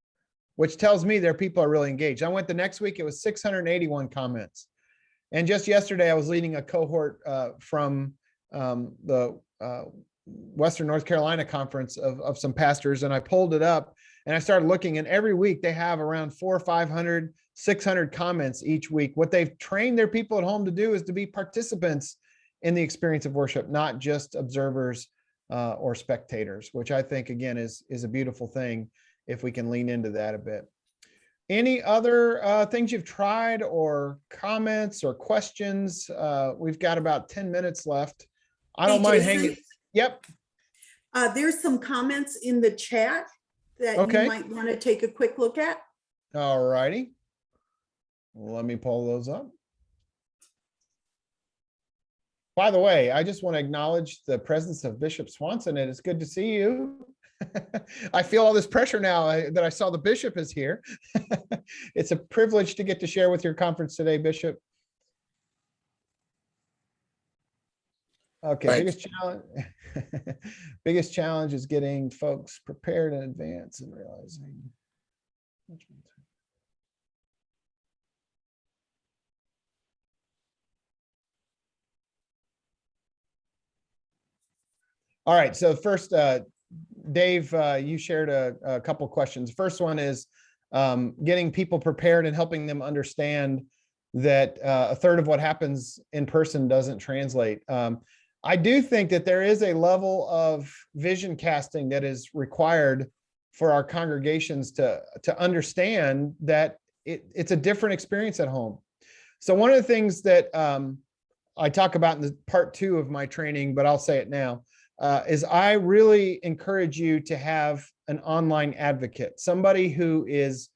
which tells me their people are really engaged. I went the next week, it was 681 comments. And just yesterday, I was leading a cohort from the Western North Carolina conference of some pastors, and I pulled it up and I started looking, and every week they have around 400, 500, 600 comments each week. What they've trained their people at home to do is to be participants in the experience of worship, not just observers or spectators, which I think, again, is a beautiful thing if we can lean into that a bit. Any other things you've tried or comments or questions? We've got about 10 minutes left. I don't mind hanging. Yep. There's some comments in the chat that Okay. you might want to take a quick look at. All righty. Let me pull those up. By the way, I just want to acknowledge the presence of Bishop Swanson, and it's good to see you. I feel all this pressure now that I saw the bishop is here. It's a privilege to get to share with your conference today, Bishop. Okay, biggest challenge is getting folks prepared in advance and realizing. All right, so first, Dave, you shared a couple questions. First one is getting people prepared and helping them understand that a third of what happens in person doesn't translate. I do think that there is a level of vision casting that is required for our congregations to understand that it's a different experience at home. So one of the things that I talk about in the part 2 of my training, but I'll say it now, is I really encourage you to have an online advocate, somebody who is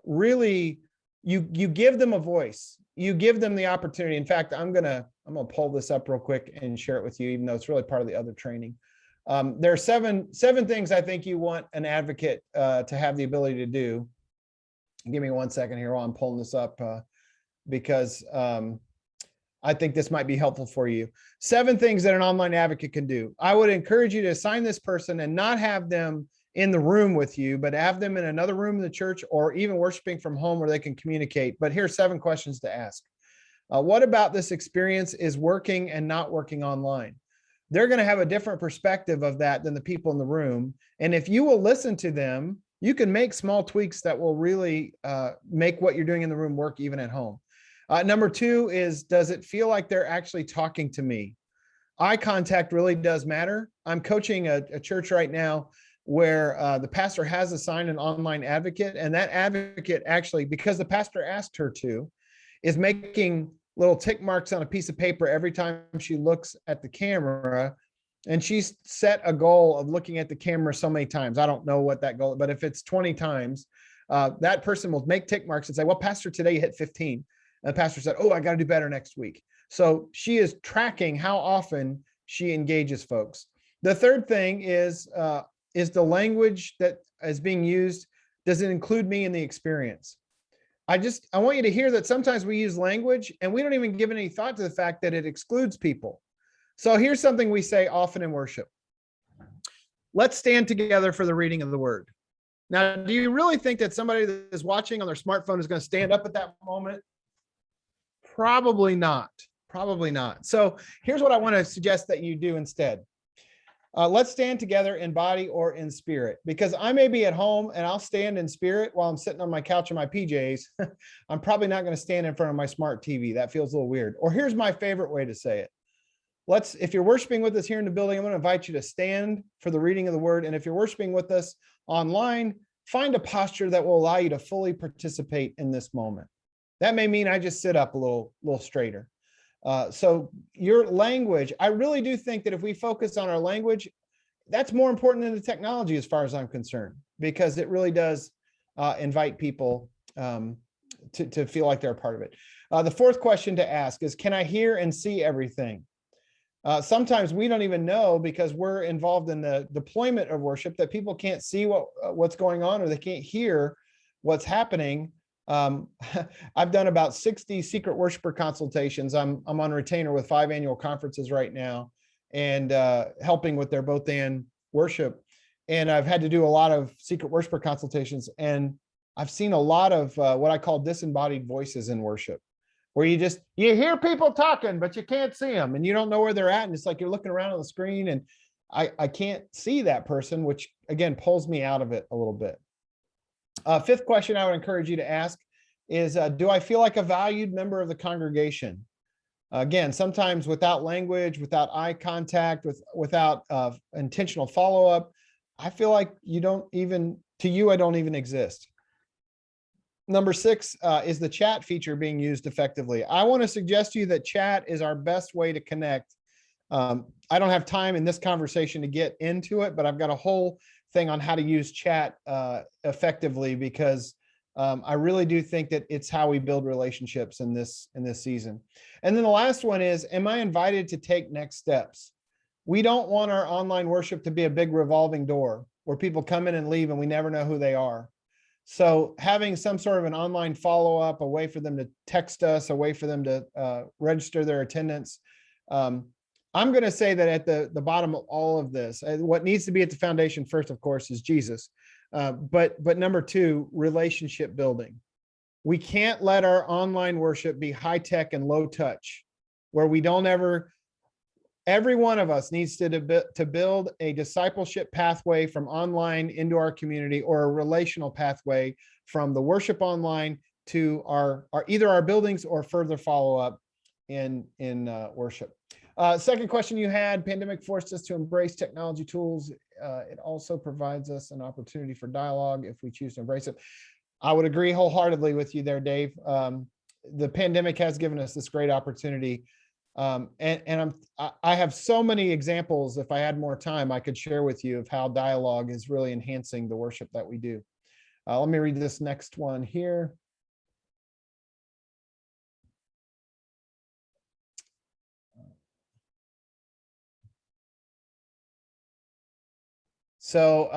really, you give them a voice, you give them the opportunity. In fact, I'm gonna pull this up real quick and share it with you, even though it's really part of the other training. There are seven things I think you want an advocate to have the ability to do. Give me 1 second here while I'm pulling this up because I think this might be helpful for you. 7 things that an online advocate can do. I would encourage you to assign this person and not have them in the room with you, but have them in another room in the church or even worshiping from home where they can communicate. But here's 7 questions to ask. What about this experience is working and not working online? They're going to have a different perspective of that than the people in the room. And if you will listen to them, you can make small tweaks that will really make what you're doing in the room work even at home. Number 2 is, does it feel like they're actually talking to me? Eye contact really does matter. I'm coaching a church right now where the pastor has assigned an online advocate, and that advocate actually, because the pastor asked her to, is making little tick marks on a piece of paper every time she looks at the camera. And she's set a goal of looking at the camera so many times. I don't know what that goal, but if it's 20 times, that person will make tick marks and say, well, Pastor, today you hit 15. And the pastor said, oh, I got to do better next week. So she is tracking how often she engages folks. The third thing is the language that is being used, does it include me in the experience? I want you to hear that sometimes we use language and we don't even give any thought to the fact that it excludes people. So here's something we say often in worship. Let's stand together for the reading of the word. Now, do you really think that somebody that is watching on their smartphone is going to stand up at that moment? Probably not. Probably not. So here's what I want to suggest that you do instead. Let's stand together in body or in spirit, because I may be at home and I'll stand in spirit while I'm sitting on my couch in my PJs. I'm probably not going to stand in front of my smart TV. That feels a little weird. Or here's my favorite way to say it. If you're worshiping with us here in the building, I'm going to invite you to stand for the reading of the word. And if you're worshiping with us online, find a posture that will allow you to fully participate in this moment. That may mean I just sit up a little straighter. So your language, I really do think that if we focus on our language, that's more important than the technology as far as I'm concerned, because it really does invite people to feel like they're a part of it. The fourth question to ask is, can I hear and see everything? Sometimes we don't even know, because we're involved in the deployment of worship, that people can't see what's going on, or they can't hear what's happening. I've done about 60 secret worshiper consultations. I'm on retainer with 5 annual conferences right now, and helping with their both and worship. And I've had to do a lot of secret worshiper consultations, and I've seen a lot of what I call disembodied voices in worship, where you hear people talking, but you can't see them, and you don't know where they're at. And it's like you're looking around on the screen, and I can't see that person, which again pulls me out of it a little bit. Fifth question I would encourage you to ask is, do I feel like a valued member of the congregation? Again, sometimes without language, without eye contact, without intentional follow-up, I feel like I don't even exist. Number 6 is the chat feature being used effectively. I want to suggest to you that chat is our best way to connect. I don't have time in this conversation to get into it, but I've got a whole thing on how to use chat effectively, because I really do think that it's how we build relationships in this season. And then the last one is, am I invited to take next steps? We don't want our online worship to be a big revolving door where people come in and leave and we never know who they are. So having some sort of an online follow-up, a way for them to text us, a way for them to register their attendance. I'm going to say that at the bottom of all of this, what needs to be at the foundation first, of course, is Jesus. But number 2, relationship building. We can't let our online worship be high tech and low touch, where we don't ever. Every one of us needs to build a discipleship pathway from online into our community, or a relational pathway from the worship online to our either our buildings or further follow up in worship. Second question you had: pandemic forced us to embrace technology tools. It also provides us an opportunity for dialogue if we choose to embrace it. I would agree wholeheartedly with you there, Dave. The pandemic has given us this great opportunity. I have so many examples. If I had more time, I could share with you of how dialogue is really enhancing the worship that we do. Let me read this next one here. So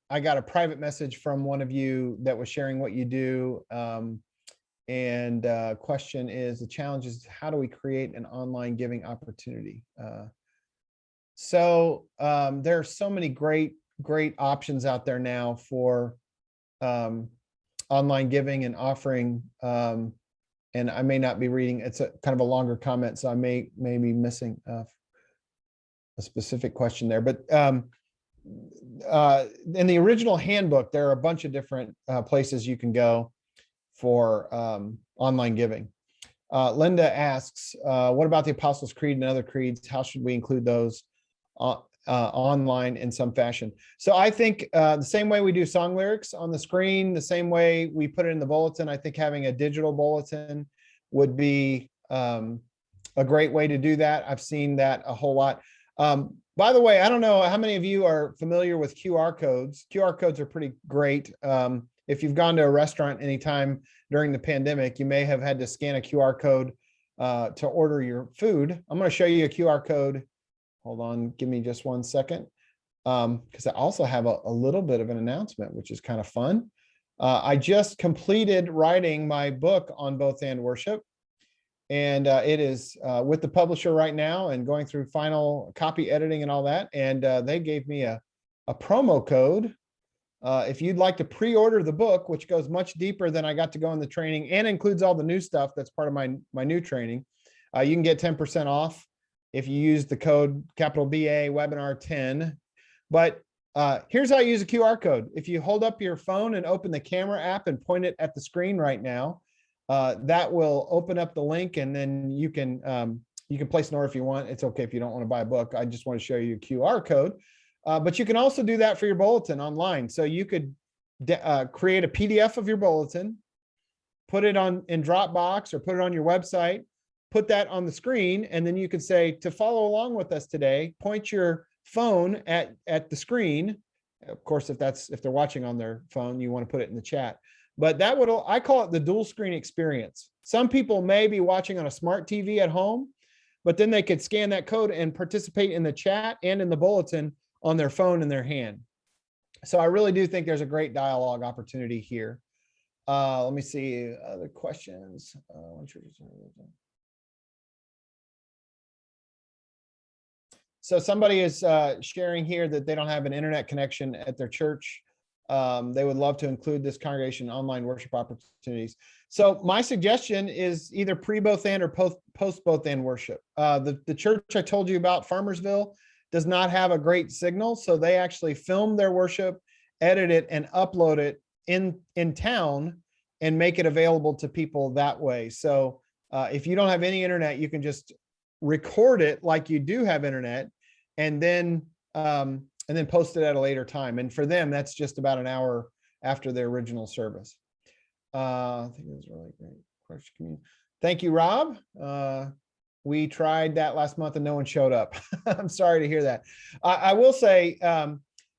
I got a private message from one of you that was sharing what you do. And question is, the challenge is, how do we create an online giving opportunity? So there are so many great options out there now for online giving and offering. And I may not be reading, it's a kind of a longer comment, so I may be missing a specific question there. But in the original handbook, there are a bunch of different places you can go for online giving. Linda asks, what about the Apostles' Creed and other creeds? How should we include those online in some fashion? So I think the same way we do song lyrics on the screen, the same way we put it in the bulletin, I think having a digital bulletin would be a great way to do that. I've seen that a whole lot. By the way, I don't know how many of you are familiar with QR codes. QR codes are pretty great. If you've gone to a restaurant anytime during the pandemic, you may have had to scan a QR code to order your food. I'm going to show you a QR code. Hold on, give me just one second. Because I also have a little bit of an announcement, which is kind of fun. I just completed writing my book on both and worship. And it is with the publisher right now and going through final copy editing and all that. And they gave me a promo code. If you'd like to pre-order the book, which goes much deeper than I got to go in the training and includes all the new stuff that's part of my new training, you can get 10% off if you use the code capital BA webinar 10. But here's how you use a QR code. If you hold up your phone and open the camera app and point it at the screen right now, that will open up the link, and then you can place an order if you want. It's okay if you don't want to buy a book. I just want to show you a QR code. But you can also do that for your bulletin online. So you could create a PDF of your bulletin, put it in Dropbox or put it on your website, put that on the screen, and then you could say, to follow along with us today, point your phone at the screen Of course, if they're watching on their phone, you want to put it in the chat. But I call it the dual screen experience. Some people may be watching on a smart TV at home, but then they could scan that code and participate in the chat and in the bulletin on their phone in their hand. So I really do think there's a great dialogue opportunity here. Let me see other questions. So somebody is sharing here that they don't have an internet connection at their church. They would love to include this congregation in online worship opportunities. So my suggestion is either pre both and or post both and worship. The church I told you about, Farmersville, does not have a great signal. So they actually film their worship, edit it, and upload it in town and make it available to people that way. So if you don't have any internet, you can just record it like you do have internet, and then post it at a later time. And for them, that's just about an hour after their original service. I think it was a really great question. Thank you, Rob. We tried that last month and no one showed up. I'm sorry to hear that. I will say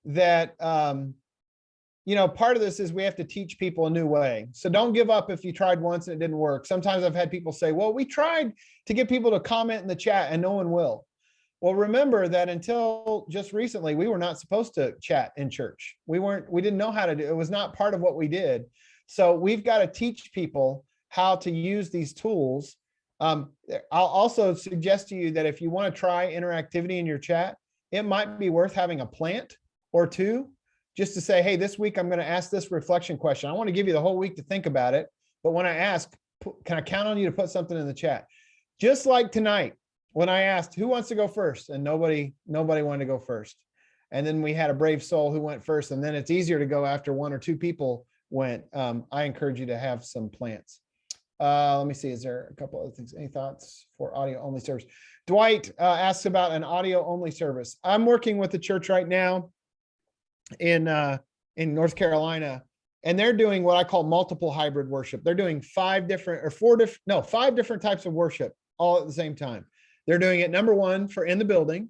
that part of this is we have to teach people a new way. So don't give up if you tried once and it didn't work. Sometimes I've had people say, well, we tried to get people to comment in the chat and no one will. Well, remember that until just recently, we were not supposed to chat in church. We didn't know how to do it. It was not part of what we did. So we've got to teach people how to use these tools. I'll also suggest to you that if you want to try interactivity in your chat, it might be worth having a plant or two, just to say, hey, this week I'm going to ask this reflection question. I want to give you the whole week to think about it. But when I ask, can I count on you to put something in the chat? Just like tonight, when I asked who wants to go first, and nobody wanted to go first. And then we had a brave soul who went first, and then it's easier to go after one or two people went. I encourage you to have some plants. Let me see, is there a couple other things? Any thoughts for audio only service? Dwight asks about an audio only service. I'm working with the church right now in North Carolina, and they're doing what I call multiple hybrid worship. They're doing 5 different types of worship all at the same time. They're doing it, number 1, for in the building.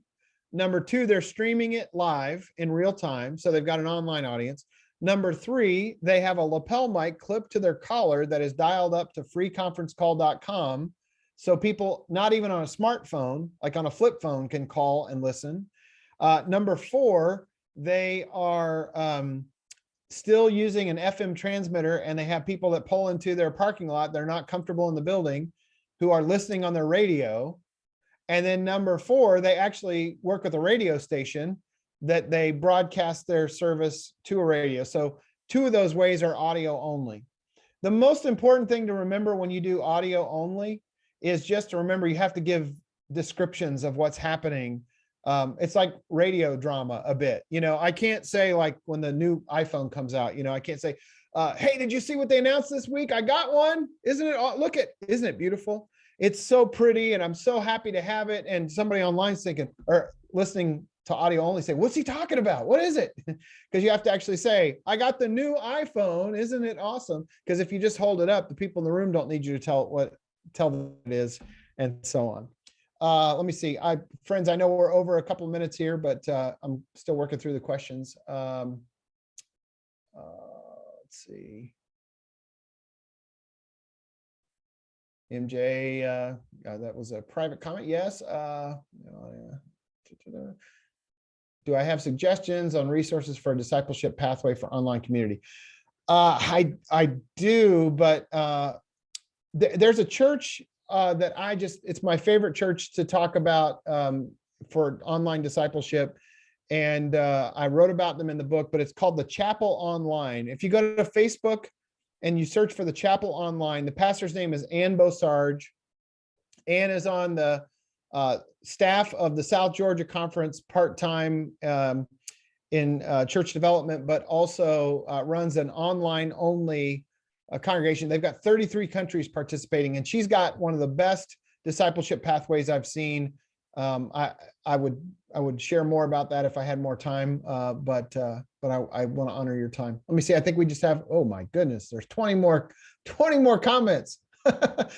Number 2, they're streaming it live in real time. So they've got an online audience. Number 3, they have a lapel mic clipped to their collar that is dialed up to freeconferencecall.com. So people, not even on a smartphone, like on a flip phone, can call and listen. Number 4, they are still using an FM transmitter, and they have people that pull into their parking lot. They're not comfortable in the building, who are listening on their radio. And then number 4, they actually work with a radio station that they broadcast their service to a radio. So 2 of those ways are audio only. The most important thing to remember when you do audio only is just to remember you have to give descriptions of what's happening. It's like radio drama a bit. I can't say, like when the new iPhone comes out, I can't say, hey, did you see what they announced this week? I got one. Isn't it beautiful? It's so pretty, and I'm so happy to have it. And somebody online's thinking or listening to audio only say, what's he talking about? What is it? Because you have to actually say, I got the new iPhone. Isn't it awesome? Because if you just hold it up, the people in the room don't need you to tell them it is, and so on. Let me see. Friends, I know we're over a couple of minutes here, but I'm still working through the questions. Let's see. MJ, that was a private comment. Yes. Do I have suggestions on resources for a discipleship pathway for online community? I do, but there's a church that it's my favorite church to talk about for online discipleship. And I wrote about them in the book, but it's called the Chapel Online. If you go to Facebook and you search for the Chapel Online, the pastor's name is Ann Bosarge. Ann is on the staff of the South Georgia Conference part-time in church development, but also runs an online only congregation. They've got 33 countries participating, and she's got one of the best discipleship pathways I've seen. I would share more about that if I had more time, but I want to honor your time. Let me see. I think we just have, oh my goodness, there's 20 more comments.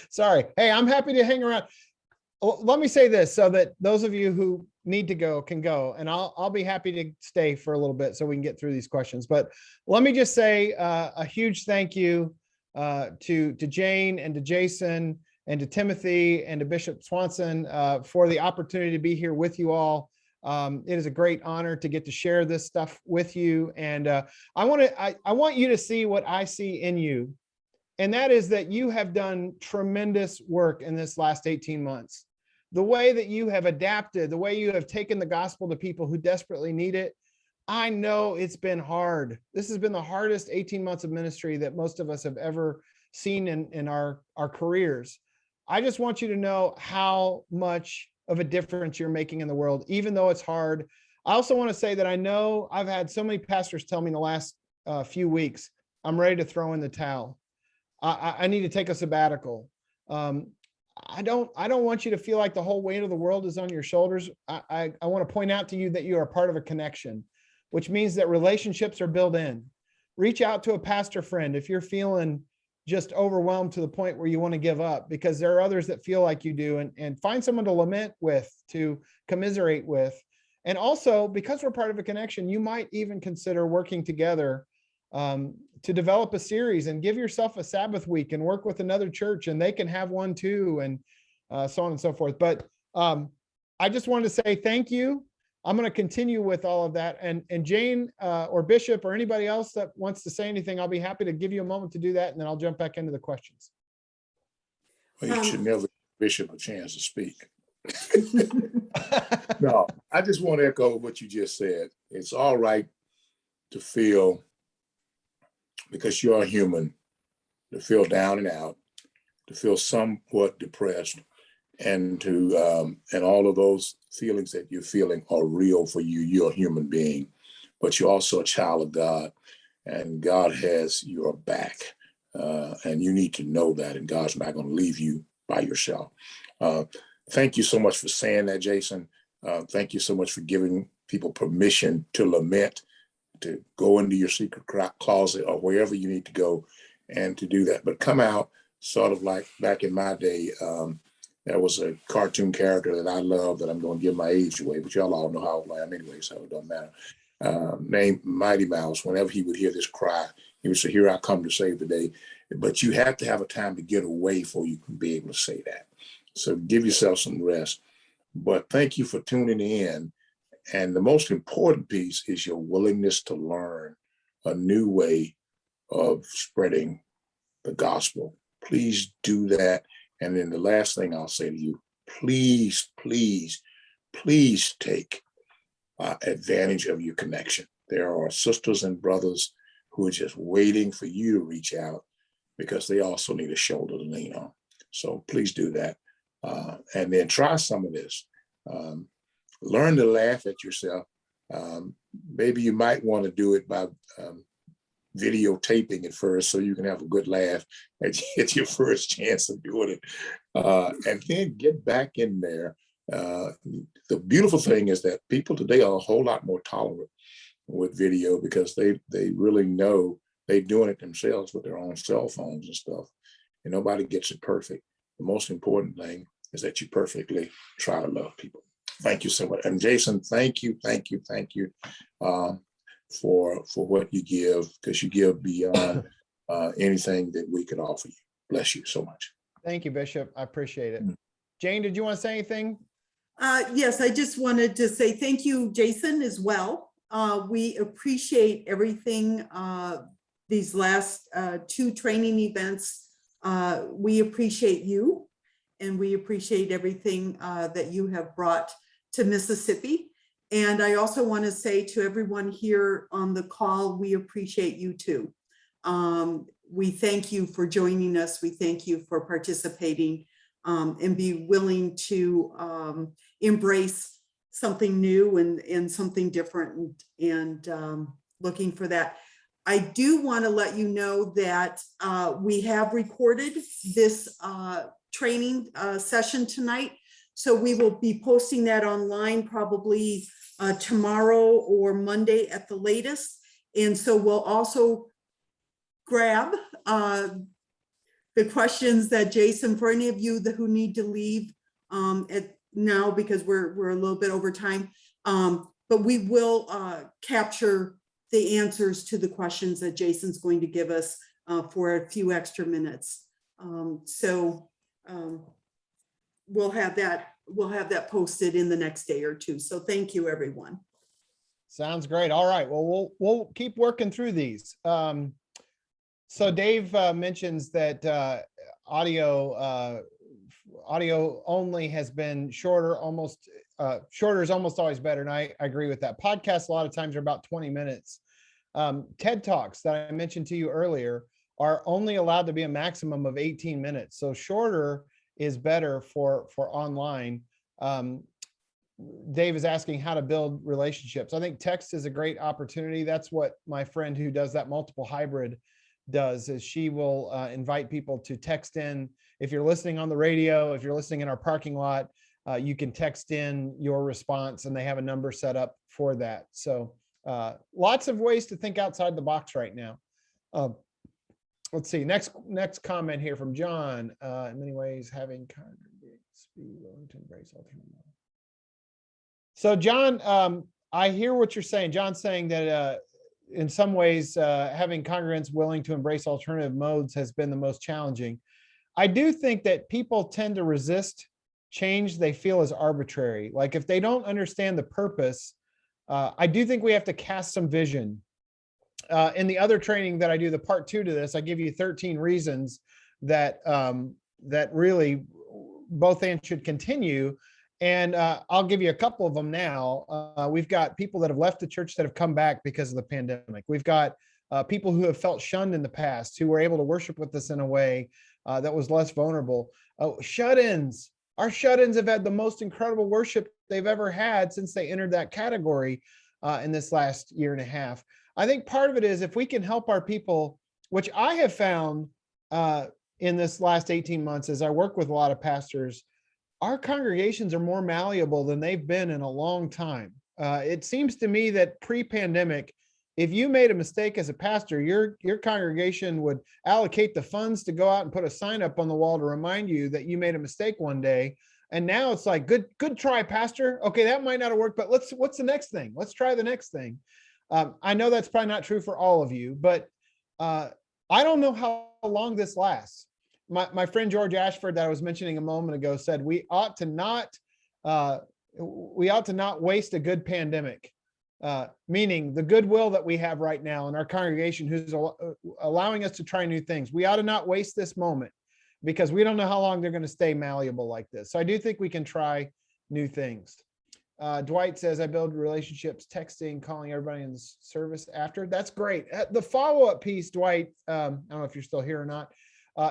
Sorry. Hey, I'm happy to hang around. let me say this so that those of you who need to go can go, and I'll be happy to stay for a little bit so we can get through these questions. But let me just say a huge thank you to Jane and to Jason and to Timothy and to Bishop Swanson for the opportunity to be here with you all. It is a great honor to get to share this stuff with you. And I want you to see what I see in you. And that is that you have done tremendous work in this last 18 months. The way that you have adapted, the way you have taken the gospel to people who desperately need it. I know it's been hard. This has been the hardest 18 months of ministry that most of us have ever seen in our careers. I just want you to know how much of a difference you're making in the world, even though it's hard. I also want to say that I know I've had so many pastors tell me in the last few weeks, I'm ready to throw in the towel. I need to take a sabbatical. I don't want you to feel like the whole weight of the world is on your shoulders. I want to point out to you that you are part of a connection, which means that relationships are built in. Reach out to a pastor friend if you're feeling just overwhelmed to the point where you want to give up, because there are others that feel like you do, and find someone to lament with, to commiserate with. And also, because we're part of a connection, you might even consider working together to develop a series and give yourself a Sabbath week and work with another church, and they can have one too, and so on and so forth. But I just wanted to say thank you. I'm going to continue with all of that. And Jane or Bishop or anybody else that wants to say anything, I'll be happy to give you a moment to do that, and then I'll jump back into the questions. Well, you should never give Bishop a chance to speak. No, I just want to echo what you just said. It's all right to feel, because you're a human, to feel down and out, to feel somewhat depressed, and to and all of those feelings that you're feeling are real for you. You're a human being, but you're also a child of God, and God has your back, and you need to know that, and God's not going to leave you by yourself. Thank you so much for saying that, Jason. Thank you so much for giving people permission to lament, to go into your secret closet or wherever you need to go and to do that. But come out sort of like back in my day. There was a cartoon character that I love that I'm going to give my age away, but y'all all know how old I am anyway, so it don't matter. Named Mighty Mouse. Whenever he would hear this cry, he would say, "Here I come to save the day." But you have to have a time to get away before you can be able to say that. So give yourself some rest. But thank you for tuning in. And the most important piece is your willingness to learn a new way of spreading the gospel. Please do that. And then the last thing I'll say to you, please, please, please take advantage of your connection. There are sisters and brothers who are just waiting for you to reach out, because they also need a shoulder to lean on. So please do that. And then try some of this. Learn to laugh at yourself. Maybe you might want to do it by videotaping it first, so you can have a good laugh at your first chance of doing it, and then get back in there. The beautiful thing is that people today are a whole lot more tolerant with video, because they really know they're doing it themselves with their own cell phones and stuff, and nobody gets it perfect. The most important thing is that you perfectly try to love people. Thank you so much. And Jason, thank you for what you give, because you give beyond anything that we could offer you. Bless you so much. Thank you, Bishop. I appreciate it. Jane, did you want to say anything? Yes, I just wanted to say thank you, Jason, as well. We appreciate everything, these last 2 training events. We appreciate you, and we appreciate everything that you have brought to Mississippi. And I also want to say to everyone here on the call, we appreciate you too. We thank you for joining us. We thank you for participating, and be willing to embrace something new and something different, and looking for that. I do want to let you know that we have recorded this training session tonight. So we will be posting that online probably tomorrow or Monday at the latest. And so we'll also grab the questions that Jason, for any of you who need to leave at now because we're a little bit over time. But we will capture the answers to the questions that Jason's going to give us for a few extra minutes. We'll have that posted in the next day or two. So thank you, everyone. Sounds great. All right. Well, we'll keep working through these. So Dave mentions that audio only has been shorter. Shorter is almost always better, and I agree with that. Podcasts a lot of times are about 20 minutes. TED Talks that I mentioned to you earlier are only allowed to be a maximum of 18 minutes. So shorter is better for online. Dave is asking how to build relationships. I think text is a great opportunity. That's what my friend who does that multiple hybrid does, is she will invite people to text in. If you're listening on the radio, if you're listening in our parking lot, you can text in your response, and they have a number set up for that. So lots of ways to think outside the box right now. Let's see, next comment here from John. In many ways, having congregates be willing to embrace alternative. So John, I hear what you're saying. John's saying that in some ways, having congregants willing to embrace alternative modes has been the most challenging. I do think that people tend to resist change they feel is arbitrary. Like if they don't understand the purpose, I do think we have to cast some vision. In the other training that I do, the part 2 to this, I give you 13 reasons that that really both ends should continue. And I'll give you a couple of them now. We've got people that have left the church that have come back because of the pandemic. We've got people who have felt shunned in the past, who were able to worship with us in a way that was less vulnerable. Shut-ins. Our shut-ins have had the most incredible worship they've ever had since they entered that category in this last year and a half. I think part of it is if we can help our people, which I have found in this last 18 months as I work with a lot of pastors, our congregations are more malleable than they've been in a long time. It seems to me that pre-pandemic, if you made a mistake as a pastor, your congregation would allocate the funds to go out and put a sign up on the wall to remind you that you made a mistake one day. And now it's like, good try, pastor. Okay, that might not have worked, but what's the next thing? Let's try the next thing. I know that's probably not true for all of you, but I don't know how long this lasts. My friend George Ashford that I was mentioning a moment ago said we ought to not waste a good pandemic, meaning the goodwill that we have right now in our congregation who's allowing us to try new things. We ought to not waste this moment because we don't know how long they're going to stay malleable like this. So I do think we can try new things. Dwight says, I build relationships, texting, calling everybody in the service after. That's great. The follow-up piece, Dwight, I don't know if you're still here or not,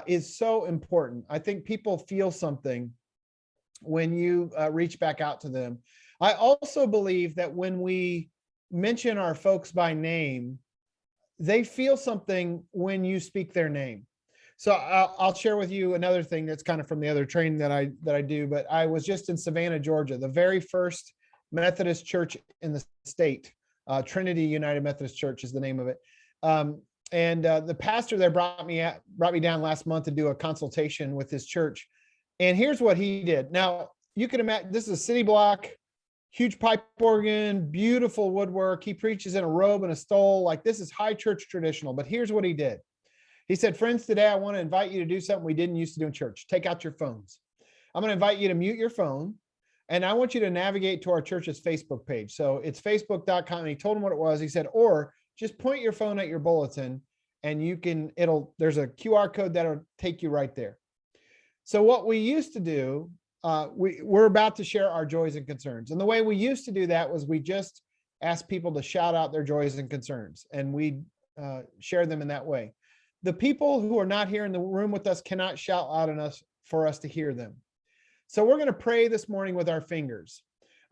is so important. I think people feel something when you reach back out to them. I also believe that when we mention our folks by name, they feel something when you speak their name. So I'll share with you another thing that's kind of from the other training that I do, but I was just in Savannah, Georgia, the very first Methodist church in the state. Trinity United Methodist Church is the name of it. And the pastor there brought me down last month to do a consultation with his church. And here's what he did. Now, you can imagine this is a city block, huge pipe organ, beautiful woodwork. He preaches in a robe and a stole. Like this is high church traditional. But here's what he did. He said, friends, today I want to invite you to do something we didn't used to do in church. Take out your phones. I'm going to invite you to mute your phone. And I want you to navigate to our church's Facebook page. So it's facebook.com. And he told him what it was. He said, or just point your phone at your bulletin and there's a QR code that'll take you right there. So what we used to do, we're about to share our joys and concerns. And the way we used to do that was we just asked people to shout out their joys and concerns, and we share them in that way. The people who are not here in the room with us cannot shout out on us for us to hear them. So we're going to pray this morning with our fingers.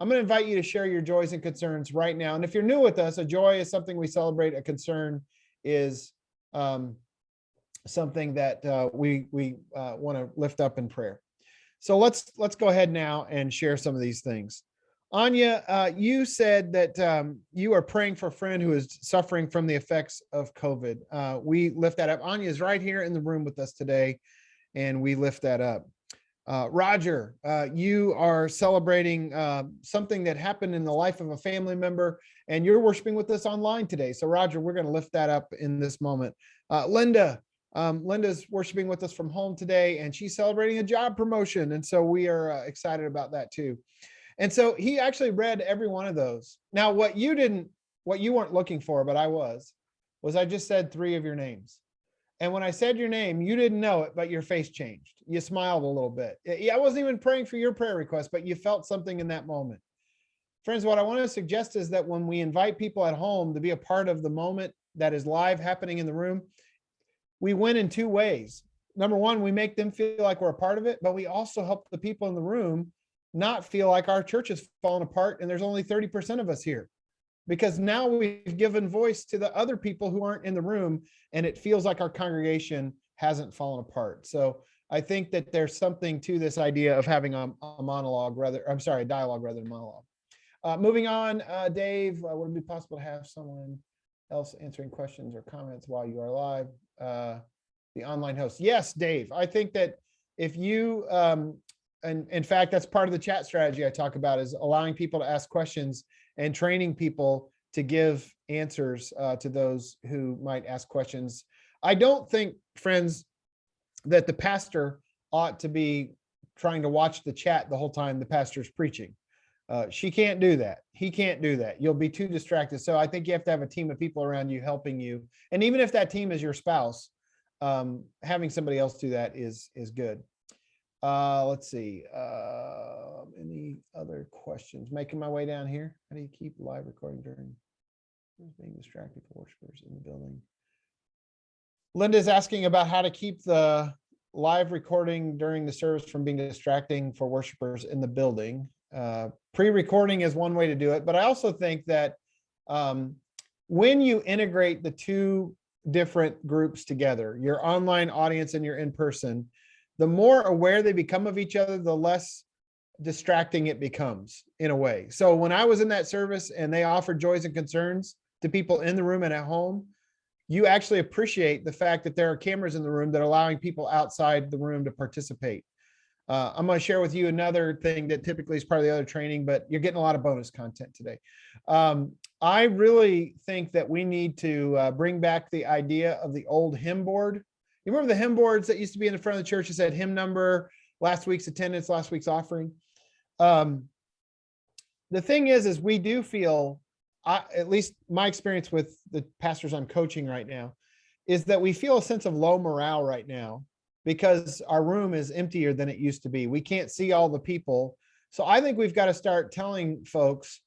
I'm going to invite you to share your joys and concerns right now. And if you're new with us, a joy is something we celebrate. A concern is something that we want to lift up in prayer. So let's go ahead now and share some of these things. Anya, you said that you are praying for a friend who is suffering from the effects of COVID. We lift that up. Anya is right here in the room with us today, and we lift that up. Roger, you are celebrating something that happened in the life of a family member, and you're worshiping with us online today. So Roger, we're going to lift that up in this moment. Linda, Linda's worshiping with us from home today, and she's celebrating a job promotion. And so we are excited about that too. And so he actually read every one of those. Now, what you weren't looking for, but I was I just said 3 of your names. And when I said your name, you didn't know it, but your face changed. You smiled a little bit. I wasn't even praying for your prayer request, but you felt something in that moment. Friends, what I want to suggest is that when we invite people at home to be a part of the moment that is live happening in the room, we win in 2 ways. Number one, we make them feel like we're a part of it, but we also help the people in the room not feel like our church is falling apart and there's only 30% of us here. Because now we've given voice to the other people who aren't in the room, and it feels like our congregation hasn't fallen apart. So I think that there's something to this idea of having a dialogue rather than monologue. Moving on, Dave, would it be possible to have someone else answering questions or comments while you are live? The online host. Yes, Dave. I think that if you, and in fact, that's part of the chat strategy I talk about, is allowing people to ask questions and training people to give answers to those who might ask questions. I don't think, friends, that the pastor ought to be trying to watch the chat the whole time the pastor's preaching. She can't do that. He can't do that. You'll be too distracted. So I think you have to have a team of people around you helping you. And even if that team is your spouse, having somebody else do that is good. Let's see. Any other questions? Making my way down here. How do you keep live recording during being distracted for worshipers in the building? Linda's asking about how to keep the live recording during the service from being distracting for worshipers in the building. Pre-recording is one way to do it, but I also think that when you integrate the 2 different groups together, your online audience and your in-person, the more aware they become of each other, the less distracting it becomes in a way. So when I was in that service and they offered joys and concerns to people in the room and at home, you actually appreciate the fact that there are cameras in the room that are allowing people outside the room to participate. I'm going to share with you another thing that typically is part of the other training, but you're getting a lot of bonus content today. I really think that we need to bring back the idea of the old hymn board. You remember the hymn boards that used to be in the front of the church that said hymn number, last week's attendance, last week's offering? The thing is we do feel, at least my experience with the pastors I'm coaching right now, is that we feel a sense of low morale right now because our room is emptier than it used to be. We can't see all the people. So I think we've got to start telling folks,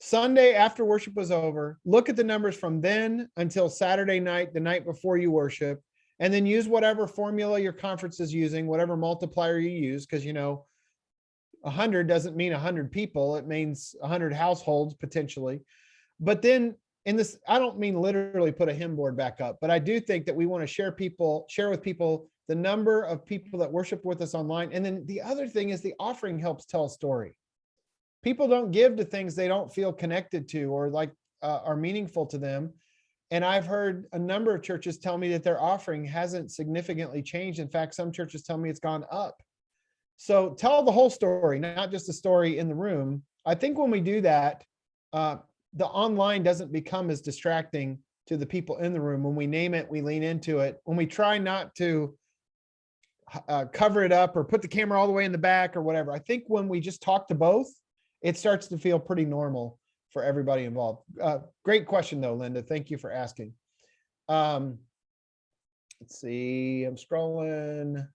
Sunday after worship was over, look at the numbers from then until Saturday night, the night before you worship, and then use whatever formula your conference is using, whatever multiplier you use, because 100 doesn't mean 100 people. It means 100 households potentially. But then in this, I don't mean literally put a hymn board back up, but I do think that we want to share with people the number of people that worship with us online. And then the other thing is the offering helps tell a story. People don't give to things they don't feel connected to or like are meaningful to them. And I've heard a number of churches tell me that their offering hasn't significantly changed. In fact, some churches tell me it's gone up. So tell the whole story, not just the story in the room. I think when we do that, the online doesn't become as distracting to the people in the room. When we name it, we lean into it. When we try not to cover it up or put the camera all the way in the back or whatever, I think when we just talk to both, it starts to feel pretty normal for everybody involved. Great question though, Linda. Thank you for asking. Let's see, I'm scrolling.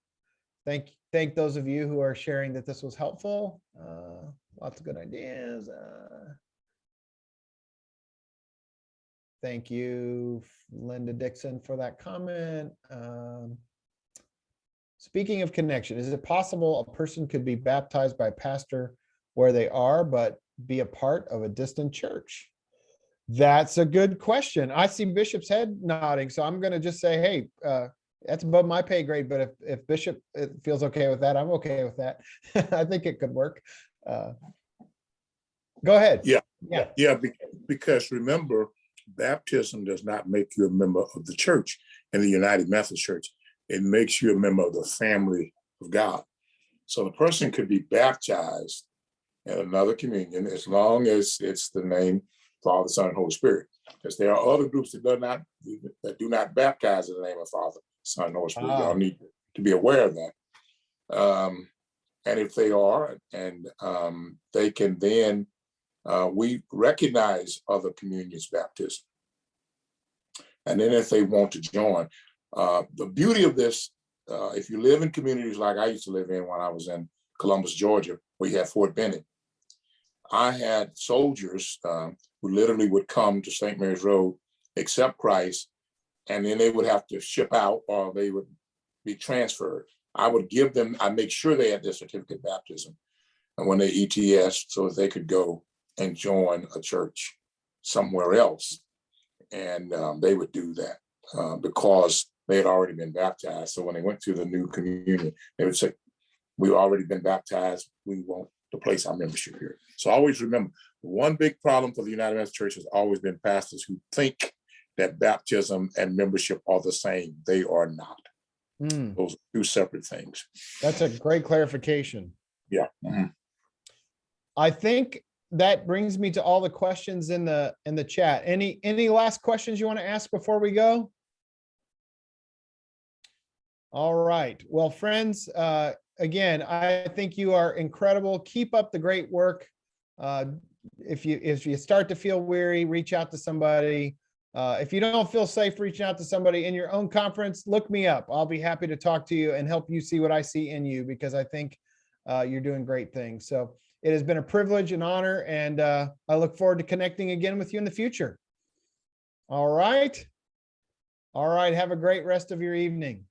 Thank those of you who are sharing that this was helpful. Lots of good ideas. Thank you, Linda Dixon, for that comment. Speaking of connection, is it possible a person could be baptized by a pastor where they are, but be a part of a distant church? That's a good question. I see Bishop's head nodding, so I'm going to just say, hey, that's above my pay grade, but if Bishop feels okay with that, I'm okay with that. I think it could work. Go ahead. Yeah, because remember, baptism does not make you a member of the church in the United Methodist Church. It makes you a member of the family of God. So the person could be baptized in another communion as long as it's the name Father, Son, and Holy Spirit. Because there are other groups that do not baptize in the name of Father, Son, and Holy Spirit. Y'all need to be aware of that. And if they are, and they can then, we recognize other communions baptism. And then if they want to join, the beauty of this, if you live in communities like I used to live in when I was in Columbus, Georgia, we had Fort Benning. I had soldiers who literally would come to St. Mary's Road, accept Christ, and then they would have to ship out or they would be transferred. I would give them, I make sure they had their certificate of baptism and when they ETS so that they could go and join a church somewhere else. And they would do that because they had already been baptized. So when they went to the new communion, they would say, we've already been baptized. We want to place our membership here. So always remember, one big problem for the United Methodist Church has always been pastors who think that baptism and membership are the same. They are not. Those are two separate things. That's a great clarification. Yeah. I think that brings me to all the questions in the chat. Any last questions you want to ask before we go? All right. Well, friends, again, I think you are incredible. Keep up the great work. If you start to feel weary, reach out to somebody. If you don't feel safe reaching out to somebody in your own conference, look me up. I'll be happy to talk to you and help you see what I see in you, because I think you're doing great things. So it has been a privilege and honor, and I look forward to connecting again with you in the future. All right. All right. Have a great rest of your evening.